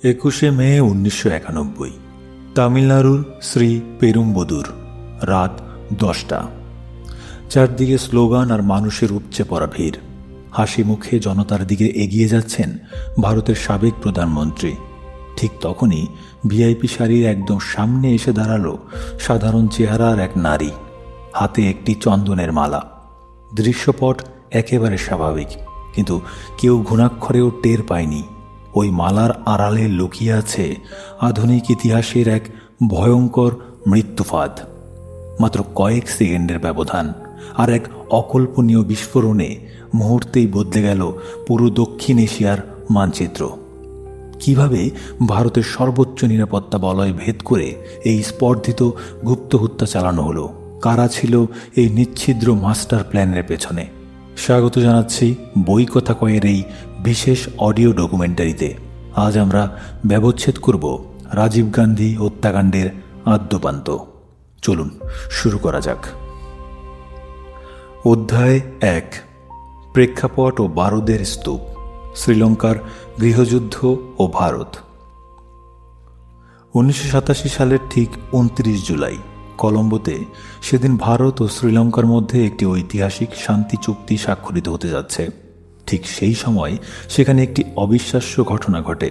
21শে মে 1991 তামিলনাড়ুর শ্রী পেরুম্বদুর। রাত 10টা। চারদিকে স্লোগান আর মানুষের উপচে পড়া ভিড়। হাসি মুখে জনতার দিকে এগিয়ে যাচ্ছেন ভারতের সাবেক প্রধানমন্ত্রী। ঠিক তখনই ভিআইপি সারির একদম সামনে এসে দাঁড়ালো সাধারণ চেহারার এক নারী, হাতে একটি চন্দনের মালা। দৃশ্যপট একেবারে স্বাভাবিক, কিন্তু কেউ ঘুণাক্ষরেও টের পায়নি ওই মালার আড়ালে লুকিয়ে আছে আধুনিক ইতিহাসের এক ভয়ঙ্কর মৃত্যুফাঁদ। মাত্র কয়েক সেকেন্ডের ব্যবধান আর এক অকল্পনীয় বিস্ফোরণে মুহূর্তেই বদলে গেল পুরো দক্ষিণ এশিয়ার মানচিত্র। কিভাবে ভারতের সর্বোচ্চ নিরাপত্তা বলয় ভেদ করে এই স্পর্ধিত গুপ্ত হত্যা চালানো হলো? কারা ছিল এই নিচ্ছিদ্র মাস্টার প্ল্যানের পেছনে? স্বাগত জানাচ্ছি বই কথা কয়ের এই বিশেষ অডিও ডকুমেন্টারিতে। আজ আমরা ব্যবচ্ছেদ করব রাজীব গান্ধী হত্যাকাণ্ডের আদ্যোপান্ত। চলুন শুরু করা যাক। অধ্যায় 1, প্রেক্ষাপট ও বারুদের স্তূপ, শ্রীলঙ্কার গৃহযুদ্ধ ও ভারত। 1987 সালের ঠিক 29 জুলাই কলম্বোতে সেদিন ভারত ও শ্রীলঙ্কার মধ্যে একটি ঐতিহাসিক শান্তি চুক্তি স্বাক্ষরিত হতে যাচ্ছে। ঠিক সেই সময় সেখানে একটি অবিশ্বাস্য ঘটনা ঘটে।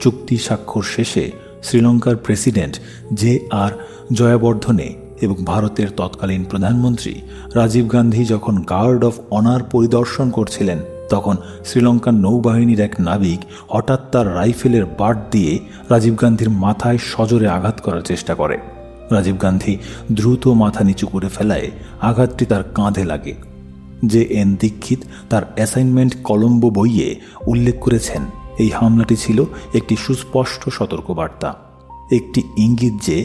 চুক্তি স্বাক্ষর শেষে শ্রীলঙ্কার প্রেসিডেন্ট JR জয়াবর্ধনে এবং ভারতের তৎকালীন প্রধানমন্ত্রী রাজীব গান্ধী যখন গার্ড অফ অনার পরিদর্শন করছিলেন, তখন শ্রীলঙ্কার নৌবাহিনীর এক নাবিক হঠাৎ তার রাইফেলের বাট দিয়ে রাজীব গান্ধীর মাথায় সজোরে আঘাত করার চেষ্টা করে। রাজীব গান্ধী দ্রুত মাথা নিচু করে ফেলায় আঘাতটি তার কাঁধে লাগে। JN দীক্ষিত তার অ্যাসাইনমেন্ট কলম্বো বইয়ে উল্লেখ করেছেন, এই হামলাটি ছিল একটি সুস্পষ্ট সতর্কবার্তা, একটি ইঙ্গিত যে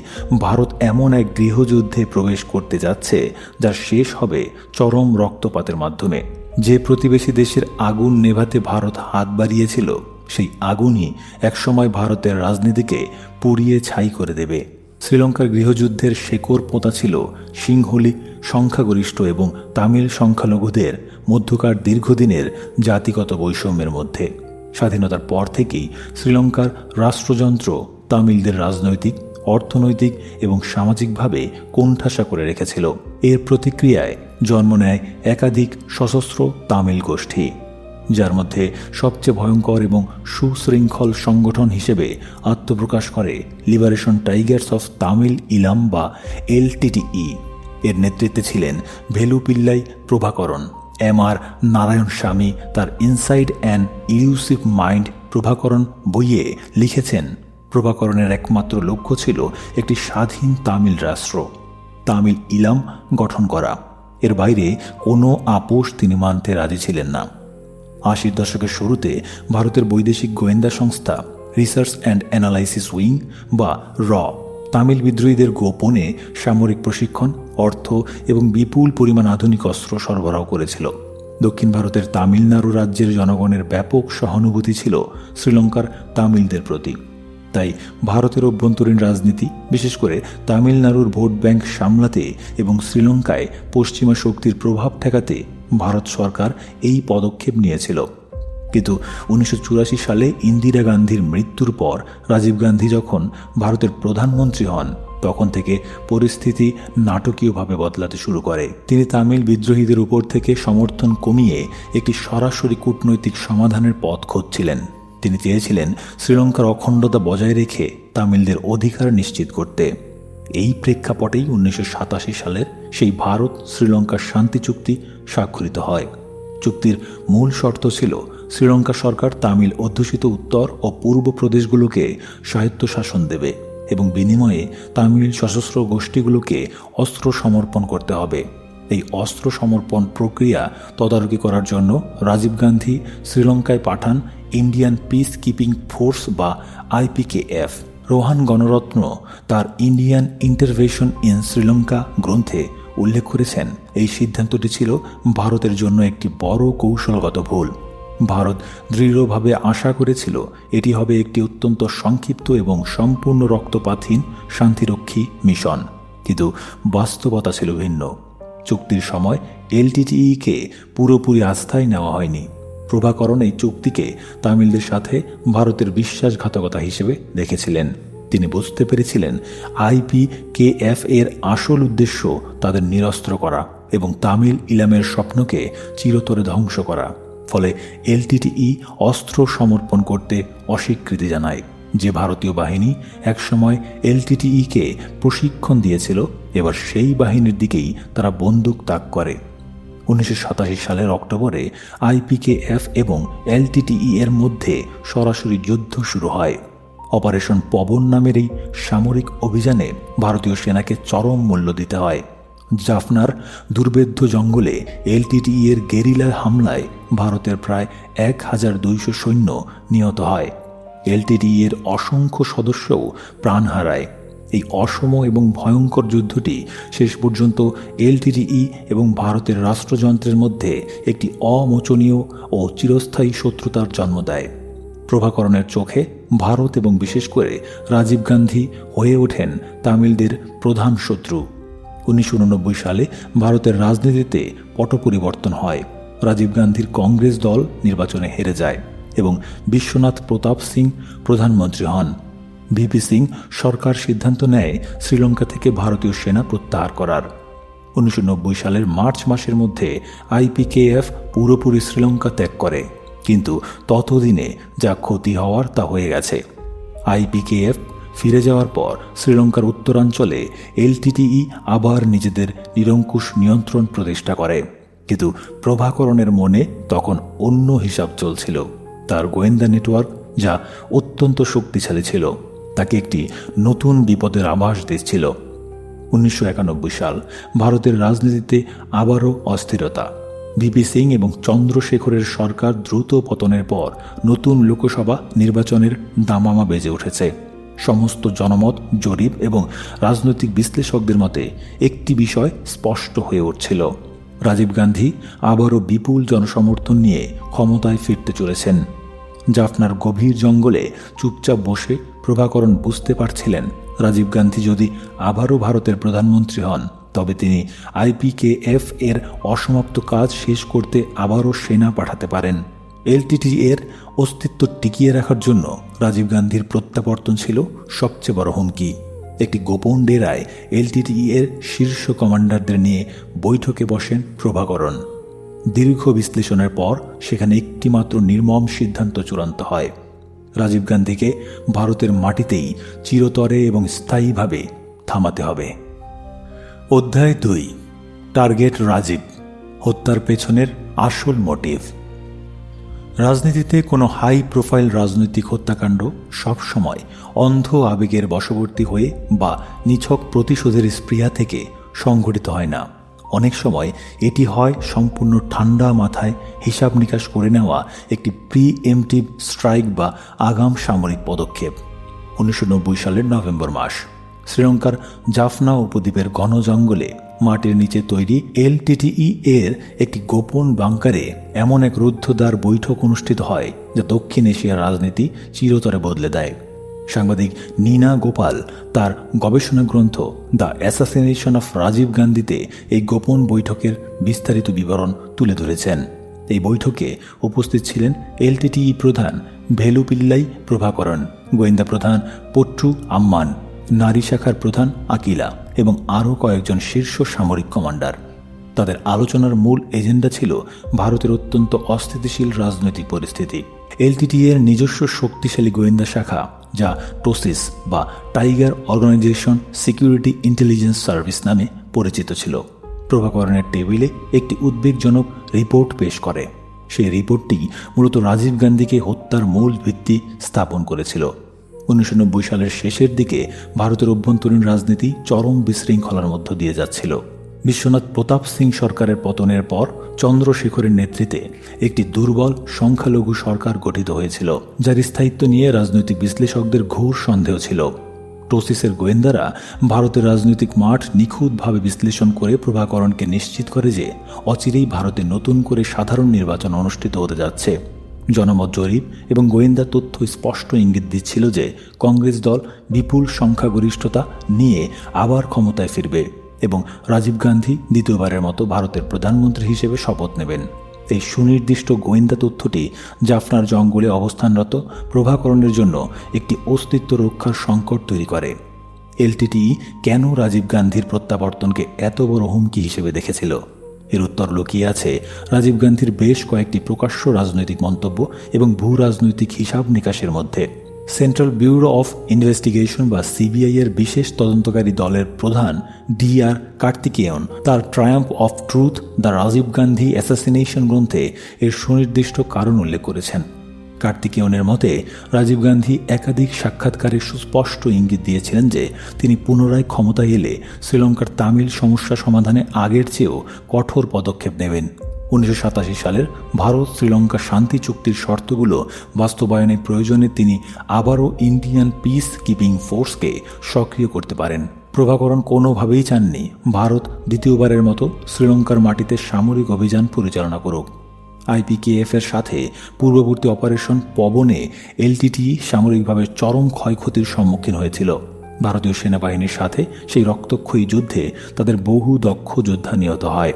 ভারত এমন এক গৃহযুদ্ধে প্রবেশ করতে যাচ্ছে যা শেষ হবে চরম রক্তপাতের মাধ্যমে। যে প্রতিবেশী দেশের আগুন নেভাতে ভারত হাত বাড়িয়েছিল, সেই আগুনই একসময় ভারতের রাজনীতিকে পুড়িয়ে ছাই করে দেবে। শ্রীলঙ্কার গৃহযুদ্ধের শেকড় পোঁতা ছিল সিংহলি সংখ্যাগরিষ্ঠ এবং তামিল সংখ্যালঘুদের মধ্যকার দীর্ঘদিনের জাতিগত বৈষম্যের মধ্যে। স্বাধীনতার পর থেকেই শ্রীলঙ্কার রাষ্ট্রযন্ত্র তামিলদের রাজনৈতিক, অর্থনৈতিক এবং সামাজিকভাবে কোণঠাসা করে রেখেছিল। এর প্রতিক্রিয়ায় জন্ম নেয় একাধিক সশস্ত্র তামিল গোষ্ঠী, যার মধ্যে সবচেয়ে ভয়ঙ্কর এবং সুশৃঙ্খল সংগঠন হিসেবে আত্মপ্রকাশ করে লিবারেশন টাইগার্স অফ তামিল ইলাম বা LTTE। এর নেতৃত্বে ছিলেন ভেলুপিল্লাই প্রভাকরণ। MR নারায়ণ স্বামী তার inside an illusive mind Prabhakaran বইয়ে লিখেছেন, প্রভাকরণের একমাত্র লক্ষ্য ছিল একটি স্বাধীন তামিল রাষ্ট্র, তামিল ইলাম গঠন করা। এর বাইরে কোনো আপোষ তিনি মানতে রাজি ছিলেন না। 80 দশকের শুরুতে ভারতের বৈদেশিক গোয়েন্দা সংস্থা রিসার্চ অ্যান্ড অ্যানালাইসিস উইং বা তামিল বিদ্রোহীদের গোপনে সামরিক প্রশিক্ষণ, অর্থ এবং বিপুল পরিমাণ আধুনিক অস্ত্র সরবরাহ করেছিল। দক্ষিণ ভারতের তামিলনাড়ু রাজ্যের জনগণের ব্যাপক সহানুভূতি ছিল শ্রীলঙ্কার তামিলদের প্রতি। তাই ভারতের অভ্যন্তরীণ রাজনীতি, বিশেষ করে তামিলনাড়ুর ভোট ব্যাংক সামলাতে এবং শ্রীলঙ্কায় পশ্চিমা শক্তির প্রভাব ঠেকাতে ভারত সরকার এই পদক্ষেপ নিয়েছিল। কিন্তু 1984 সালে ইন্দিরা গান্ধীর মৃত্যুর পর রাজীব গান্ধী যখন ভারতের প্রধানমন্ত্রী হন, তখন থেকে পরিস্থিতি নাটকীয়ভাবে বদলাতে শুরু করে। তিনি তামিল বিদ্রোহীদের উপর থেকে সমর্থন কমিয়ে একটি সরাসরি কূটনৈতিক সমাধানের পথ খুঁজছিলেন। তিনি চেয়েছিলেন শ্রীলঙ্কার অখণ্ডতা বজায় রেখে তামিলদের অধিকার নিশ্চিত করতে। এই প্রেক্ষাপটেই 1987 সালের সেই ভারত শ্রীলঙ্কার শান্তি চুক্তি স্বাক্ষরিত হয়। চুক্তির মূল শর্ত ছিল শ্রীলঙ্কা সরকার তামিল অধ্যুষিত উত্তর ও পূর্ব প্রদেশগুলোকে স্বায়ত্তশাসন দেবে এবং বিনিময়ে তামিল সশস্ত্র গোষ্ঠীগুলোকে অস্ত্র সমর্পণ করতে হবে। এই অস্ত্র সমর্পণ প্রক্রিয়া তদারকি করার জন্য রাজীব গান্ধী শ্রীলঙ্কায় পাঠান ইন্ডিয়ান পিস কিপিং ফোর্স বা IPKF। রোহান গণরত্ন তার ইন্ডিয়ান ইন্টারভেনশন ইন শ্রীলঙ্কা গ্রন্থে উল্লেখ করেছেন, এই সিদ্ধান্তটি ছিল ভারতের জন্য একটি বড় কৌশলগত ভুল। ভারত দৃঢ়ভাবে আশা করেছিল এটি হবে একটি অত্যন্ত সংক্ষিপ্ত এবং সম্পূর্ণ রক্তপাতহীন শান্তিরক্ষী মিশন, কিন্তু বাস্তবতা ছিল ভিন্ন। চুক্তির সময় LTTE-কে পুরোপুরি আস্থায় নেওয়া হয়নি। প্রভাকরণ এই চুক্তিকে তামিলদের সাথে ভারতের বিশ্বাসঘাতকতা হিসেবে দেখেছিলেন। তিনি বুঝতে পেরেছিলেন IPKF এর আসল উদ্দেশ্য তাদের নিরস্ত্র করা এবং তামিল ইলামের স্বপ্নকে চিরতরে ধ্বংস করা। ফলে LTTE অস্ত্র সমর্পণ করতে অস্বীকৃতি জানায়। যে ভারতীয় বাহিনী একসময় LTTE-কে প্রশিক্ষণ দিয়েছিল, এবার সেই বাহিনীর দিকেই তারা বন্দুক তাক করে। 1987 সালের অক্টোবরে IPKF এবং LTTE এর মধ্যে সরাসরি যুদ্ধ শুরু হয়। অপারেশন পবন নামের এই সামরিক অভিযানে ভারতীয় সেনাকে চরম মূল্য দিতে হয়। জাফনার দুর্ভেদ্য জঙ্গলে LTTE এর গেরিলা হামলায় ভারতের প্রায় 1200 সৈন্য নিহত হয়। LTTE এর অসংখ্য সদস্যও প্রাণ হারায়। এই অসম এবং ভয়ঙ্কর যুদ্ধটি শেষ পর্যন্ত LTTE এবং ভারতের রাষ্ট্রযন্ত্রের মধ্যে একটি অমোচনীয় ও চিরস্থায়ী শত্রুতার জন্ম দেয়। প্রভাকরণের চোখে ভারত এবং বিশেষ করে রাজীব গান্ধী হয়ে ওঠেন তামিলদের প্রধান শত্রু। 1989 সালে ভারতের রাজনীতিতে পট পরিবর্তন হয়। রাজীব গান্ধীর কংগ্রেস দল নির্বাচনে হেরে যায় এবং বিশ্বনাথ প্রতাপ সিং প্রধানমন্ত্রী হন। VP সিং সরকার সিদ্ধান্ত নেয় শ্রীলঙ্কা থেকে ভারতীয় সেনা প্রত্যাহার করার। 1990 সালের মার্চ মাসের মধ্যে IPKF পুরোপুরি শ্রীলঙ্কা ত্যাগ করে, কিন্তু ততদিনে যা ক্ষতি হওয়ার তা হয়ে গেছে। IPKF ফিরে যাওয়ার পর শ্রীলঙ্কার উত্তরাঞ্চলে LTTE আবার নিজেদের নিরঙ্কুশ নিয়ন্ত্রণ প্রতিষ্ঠা করে, কিন্তু প্রভাকরণের মনে তখন অন্য হিসাব চলছিল। তার গোয়েন্দা নেটওয়ার্ক, যা অত্যন্ত শক্তিশালী ছিল, তাকে একটি নতুন বিপদের আভাস দিচ্ছিল। 1991 সাল ভারতের রাজনীতিতে আবারও অস্থিরতা। VP সিং এবং চন্দ্রশেখরের সরকার দ্রুত পতনের পর নতুন লোকসভা নির্বাচনের দামামা বেজে উঠেছে। সমস্ত জনমত জরিপ এবং রাজনৈতিক বিশ্লেষকদের মতে একটি বিষয় স্পষ্ট হয়ে উঠছিল: রাজীব গান্ধী আবারও বিপুল জনসমর্থন নিয়ে ক্ষমতায় ফিরতে চলেছেন। জাফনার গভীর জঙ্গলে চুপচাপ বসে প্রভাকরণ বুঝতে পারছিলেন, রাজীব গান্ধী যদি আবারও ভারতের প্রধানমন্ত্রী হন, তবে তিনি IPKF এর অসমাপ্ত কাজ শেষ করতে আবারও সেনা পাঠাতে পারেন। LTTE এর অস্তিত্ব টিকিয়ে রাখার জন্য রাজীব গান্ধীর প্রত্যাবর্তন ছিল সবচেয়ে বড় হুমকি। একটি গোপন ডেরায় LTTE এর শীর্ষ কমান্ডারদের নিয়ে বৈঠকে বসেন প্রভাকরণ। দীর্ঘ বিশ্লেষণের পর সেখানে একটিমাত্র নির্মম সিদ্ধান্ত চূড়ান্ত হয়: রাজীব গান্ধীকে ভারতের মাটিতেই চিরতরে এবং স্থায়ীভাবে থামাতে হবে। অধ্যায় 2, টার্গেট রাজীব, হত্যার পেছনের আসল মোটিভ। রাজনীতিতে কোনো হাই প্রোফাইল রাজনৈতিক হত্যাকাণ্ড সবসময় অন্ধ আবেগের বশবর্তী হয়ে বা নিছক প্রতিশোধের স্পৃহা থেকে সংঘটিত হয় না। অনেক সময় এটি হয় সম্পূর্ণ ঠান্ডা মাথায় হিসাব নিকাশ করে নেওয়া একটি প্রিএমটিভ স্ট্রাইক বা আগাম সামরিক পদক্ষেপ। 1990 সালের নভেম্বর মাস, শ্রীলঙ্কার জাফনা উপদ্বীপের ঘন জঙ্গলে মাটির নিচে তৈরি LTTE এর একটি গোপন বাংকারে এমন এক রুদ্ধদ্বার বৈঠক অনুষ্ঠিত হয় যা দক্ষিণ এশিয়ার রাজনীতি চিরতরে বদলে দেয়। সাংবাদিক নীনা গোপাল তার গবেষণা গ্রন্থ দ্য অ্যাসাসিনেশন অফ রাজীব গান্ধীতে এই গোপন বৈঠকের বিস্তারিত বিবরণ তুলে ধরেছেন। এই বৈঠকে উপস্থিত ছিলেন LTTE প্রধান ভেলুপিল্লাই প্রভাকরণ, গোয়েন্দা প্রধান পট্টু আম্মান, নারী শাখার প্রধান আকিলা এবং আরও কয়েকজন শীর্ষ সামরিক কমান্ডার। তাদের আলোচনার মূল এজেন্ডা ছিল ভারতের অত্যন্ত অস্থিতিশীল রাজনৈতিক পরিস্থিতি। LTTE এর নিজস্ব শক্তিশালী গোয়েন্দা শাখা, যা টোসিস বা tiger organisation security intelligence service নামে পরিচিত ছিল, প্রভাকরণের টেবিলে একটি উদ্বেগজনক রিপোর্ট পেশ করে। সেই রিপোর্টটি মূলত রাজীব গান্ধীকে হত্যার মূল ভিত্তি স্থাপন করেছিল। 1990 সালের শেষের দিকে ভারতের অভ্যন্তরীণ রাজনীতি চরম বিশৃঙ্খলার মধ্য দিয়ে যাচ্ছিল। বিশ্বনাথ প্রতাপ সিং সরকারের পতনের পর চন্দ্রশেখরের নেতৃত্বে একটি দুর্বল সংখ্যালঘু সরকার গঠিত হয়েছিল, যার স্থায়িত্ব নিয়ে রাজনৈতিক বিশ্লেষকদের ঘোর সন্দেহ ছিল। টোসিসের গোয়েন্দারা ভারতের রাজনৈতিক মাঠ নিখুঁতভাবে বিশ্লেষণ করে প্রভাকরণকে নিশ্চিত করে যে অচিরেই ভারতে নতুন করে সাধারণ নির্বাচন অনুষ্ঠিত হতে যাচ্ছে। জনমত জরিপ এবং গোয়েন্দা তথ্য স্পষ্ট ইঙ্গিত দিচ্ছিল যে কংগ্রেস দল বিপুল সংখ্যাগরিষ্ঠতা নিয়ে আবার ক্ষমতায় ফিরবে এবং রাজীব গান্ধী দ্বিতীয়বারের মতো ভারতের প্রধানমন্ত্রী হিসেবে শপথ নেবেন। এই সুনির্দিষ্ট গোয়েন্দা তথ্যটি জাফনার জঙ্গলে অবস্থানরত প্রভাকরণের জন্য একটি অস্তিত্ব রক্ষার সংকট তৈরি করে। এলটিটিই কেন রাজীব গান্ধীর প্রত্যাবর্তনকে এত বড় হুমকি হিসেবে দেখেছিল? এর উত্তর লুকিয়ে আছে রাজীব গান্ধীর বেশ কয়েকটি প্রকাশ্য রাজনৈতিক মন্তব্য এবং ভূ রাজনৈতিক হিসাব নিকাশের মধ্যে। সেন্ট্রাল ব্যুরো অফ ইনভেস্টিগেশন বা সিবিআই এর বিশেষ তদন্তকারী দলের প্রধান D.R. কার্তিকেয়ন তার triumph of truth the Rajiv Gandhi assassination গ্রন্থে এর সুনির্দিষ্ট কারণ উল্লেখ করেছেন। কার্তিকেয়নের মতে রাজীব গান্ধী একাধিক সাক্ষাৎকারে সুস্পষ্ট ইঙ্গিত দিয়েছিলেন যে তিনি পুনরায় ক্ষমতায় এলে শ্রীলঙ্কার তামিল সমস্যা সমাধানে আগের চেয়েও কঠোর পদক্ষেপ নেবেন। 1987 সালের ভারত শ্রীলঙ্কা শান্তি চুক্তির শর্তগুলো বাস্তবায়নের প্রয়োজনে তিনি আবারও ইন্ডিয়ান পিস কিপিং ফোর্সকে সক্রিয় করতে পারেন। প্রভাকরণ কোনোভাবেই চাননি ভারত দ্বিতীয়বারের মতো শ্রীলঙ্কার মাটিতে সামরিক অভিযান পরিচালনা করুক। IPKF এর সাথে পূর্ববর্তী অপারেশন পবনে এলটিটিই সামরিকভাবে চরম ক্ষয়ক্ষতির সম্মুখীন হয়েছিল। ভারতীয় সেনাবাহিনীর সাথে সেই রক্তক্ষয়ী যুদ্ধে তাদের বহু দক্ষ যোদ্ধা নিহত হয়।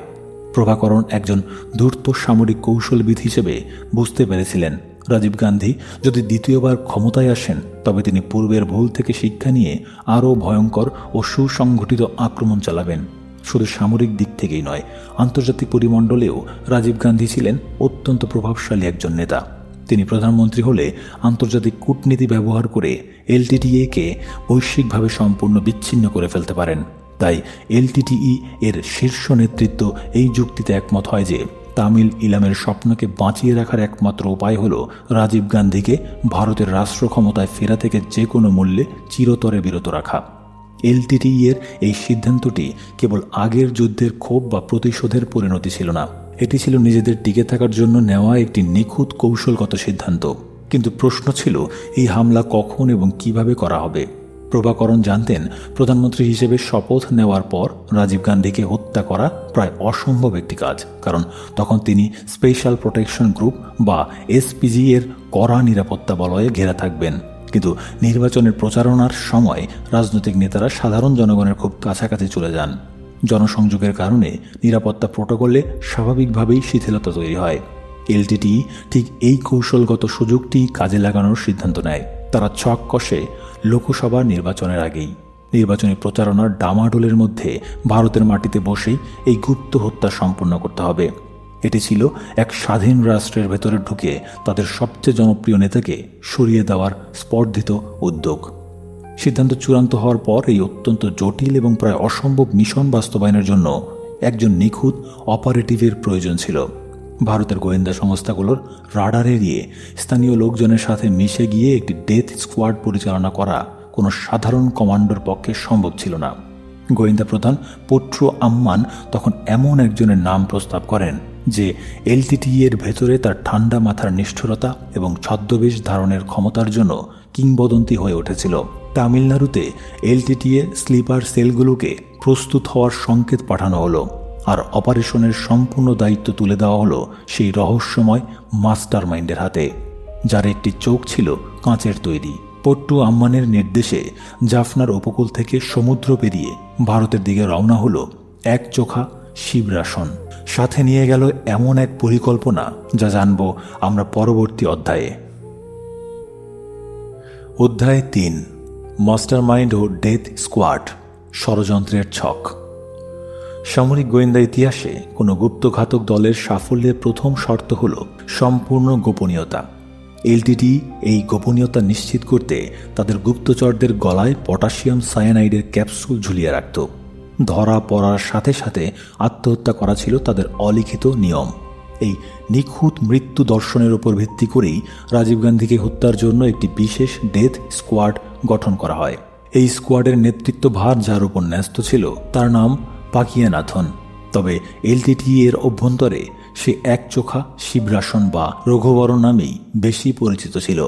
প্রভাকরণ একজন ধূর্ত সামরিক কৌশলবিদ হিসেবে বুঝতে পেরেছিলেন রাজীব গান্ধী যদি দ্বিতীয়বার ক্ষমতায় আসেন তবে তিনি পূর্বের ভুল থেকে শিক্ষা নিয়ে আরও ভয়ঙ্কর ও সুসংগঠিত আক্রমণ চালাবেন। শুধু সামরিক দিক থেকেই নয়, আন্তর্জাতিক পরিমণ্ডলেও রাজীব গান্ধী ছিলেন অত্যন্ত প্রভাবশালী একজন নেতা। তিনি প্রধানমন্ত্রী হলে আন্তর্জাতিক কূটনীতি ব্যবহার করে এলটিটিইকে বৈশ্বিকভাবে সম্পূর্ণ বিচ্ছিন্ন করে ফেলতে পারেন। তাই এলটিটিই এর শীর্ষ নেতৃত্ব এই যুক্তিতে একমত হয় যে তামিল ইলামের স্বপ্নকে বাঁচিয়ে রাখার একমাত্র উপায় হল রাজীব গান্ধীকে ভারতের রাষ্ট্র ক্ষমতায় ফেরা থেকে যে কোনো মূল্যে চিরতরে বিরত রাখা। এলটিটিই এর এই সিদ্ধান্তটি কেবল আগের যুদ্ধের ক্ষোভ বা প্রতিশোধের পরিণতি ছিল না, এটি ছিল নিজেদের টিকে থাকার জন্য নেওয়া একটি নিখুঁত কৌশলগত সিদ্ধান্ত। কিন্তু প্রশ্ন ছিল এই হামলা কখন এবং কিভাবে করা হবে। প্রভাকরণ জানতেন প্রধানমন্ত্রী হিসেবে শপথ নেওয়ার পর রাজীব গান্ধীকে হত্যা করা প্রায় অসম্ভব একটি কাজ, কারণ তখন তিনি স্পেশাল প্রোটেকশন গ্রুপ বা SPG এর কড়া নিরাপত্তা বলয়ে ঘেরা থাকবেন। কিন্তু নির্বাচনের প্রচারণার সময় রাজনৈতিক নেতারা সাধারণ জনগণের খুব কাছাকাছি চলে যান। জনসংযোগের কারণে নিরাপত্তা প্রোটোকলে স্বাভাবিকভাবেই শিথিলতা তৈরি হয়। এলটিটিই ঠিক এই কৌশলগত সুযোগটি কাজে লাগানোর সিদ্ধান্ত নেয়। তারা ছক কষে লোকসভা নির্বাচনের আগেই নির্বাচনী প্রচারণার ডামাডোলের মধ্যে ভারতের মাটিতে বসেই এই গুপ্ত হত্যা সম্পন্ন করতে হবে। এটি ছিল এক স্বাধীন রাষ্ট্রের ভেতরে ঢুকে তাদের সবচেয়ে জনপ্রিয় নেতাকে সরিয়ে দেওয়ার স্পর্ধিত উদ্যোগ। সিদ্ধান্ত চূড়ান্ত হওয়ার পর এই অত্যন্ত জটিল এবং প্রায় অসম্ভব মিশন বাস্তবায়নের জন্য একজন নিখুঁত অপারেটিভের প্রয়োজন ছিল। ভারতের গোয়েন্দা সংস্থাগুলোর রাডার এড়িয়ে স্থানীয় লোকজনের সাথে মিশে গিয়ে একটি ডেথ স্কোয়াড পরিচালনা করা কোনো সাধারণ কমান্ডোর পক্ষে সম্ভব ছিল না। গোয়েন্দা প্রধান পট্রু আম্মান তখন এমন একজনের নাম প্রস্তাব করেন যে এলটিটিই এর ভেতরে তার ঠান্ডা মাথার নিষ্ঠুরতা এবং ছদ্মবেশ ধারণের ক্ষমতার জন্য কিংবদন্তি হয়ে উঠেছিল। তামিলনাড়ুতে এলটিটিই এর স্লিপার সেলগুলোকে প্রস্তুত হওয়ার সংকেত পাঠানো হলো, আর অপারেশনের সম্পূর্ণ দায়িত্ব তুলে দেওয়া হলো সেই রহস্যময় মাস্টার মাইন্ডের হাতে, যার একটি চোখ ছিল কাঁচের তৈরি। পট্টু আম্মানের নির্দেশে জাফনার উপকূল থেকে সমুদ্র পেরিয়ে ভারতের দিকে রওনা হলো এক চোখা শিবরাসন। সাথে নিয়ে গেল এমন এক পরিকল্পনা যা জানব আমরা পরবর্তী অধ্যায়ে। অধ্যায় 3, মাস্টার মাইন্ড ও ডেথ স্কোয়াড, ষড়যন্ত্রের ছক। সামরিক গোয়েন্দা ইতিহাসে কোনো গুপ্তঘাতক দলের সাফল্যের প্রথম শর্ত হল সম্পূর্ণ গোপনীয়তা। এলটিটিই এই গোপনীয়তা নিশ্চিত করতে তাদের গুপ্তচরদের গলায় পটাশিয়াম সায়ানাইডের ক্যাপসুল ঝুলিয়ে রাখত। ধরা পড়ার সাথে সাথে আত্মহত্যা করা ছিল তাদের অলিখিত নিয়ম। এই নিখুঁত মৃত্যু দর্শনের উপর ভিত্তি করেই রাজীব গান্ধীকে হত্যার জন্য একটি বিশেষ ডেথ স্কোয়াড গঠন করা হয়। এই স্কোয়াডের নেতৃত্বভার যার উপর ন্যস্ত ছিল তার নাম পাকিয়ানাথন। তবে এলটিটিই এর অভ্যন্তরে সে একচোখা শিবরাসন বা রঘুবরণ নামেই বেশি পরিচিত ছিল।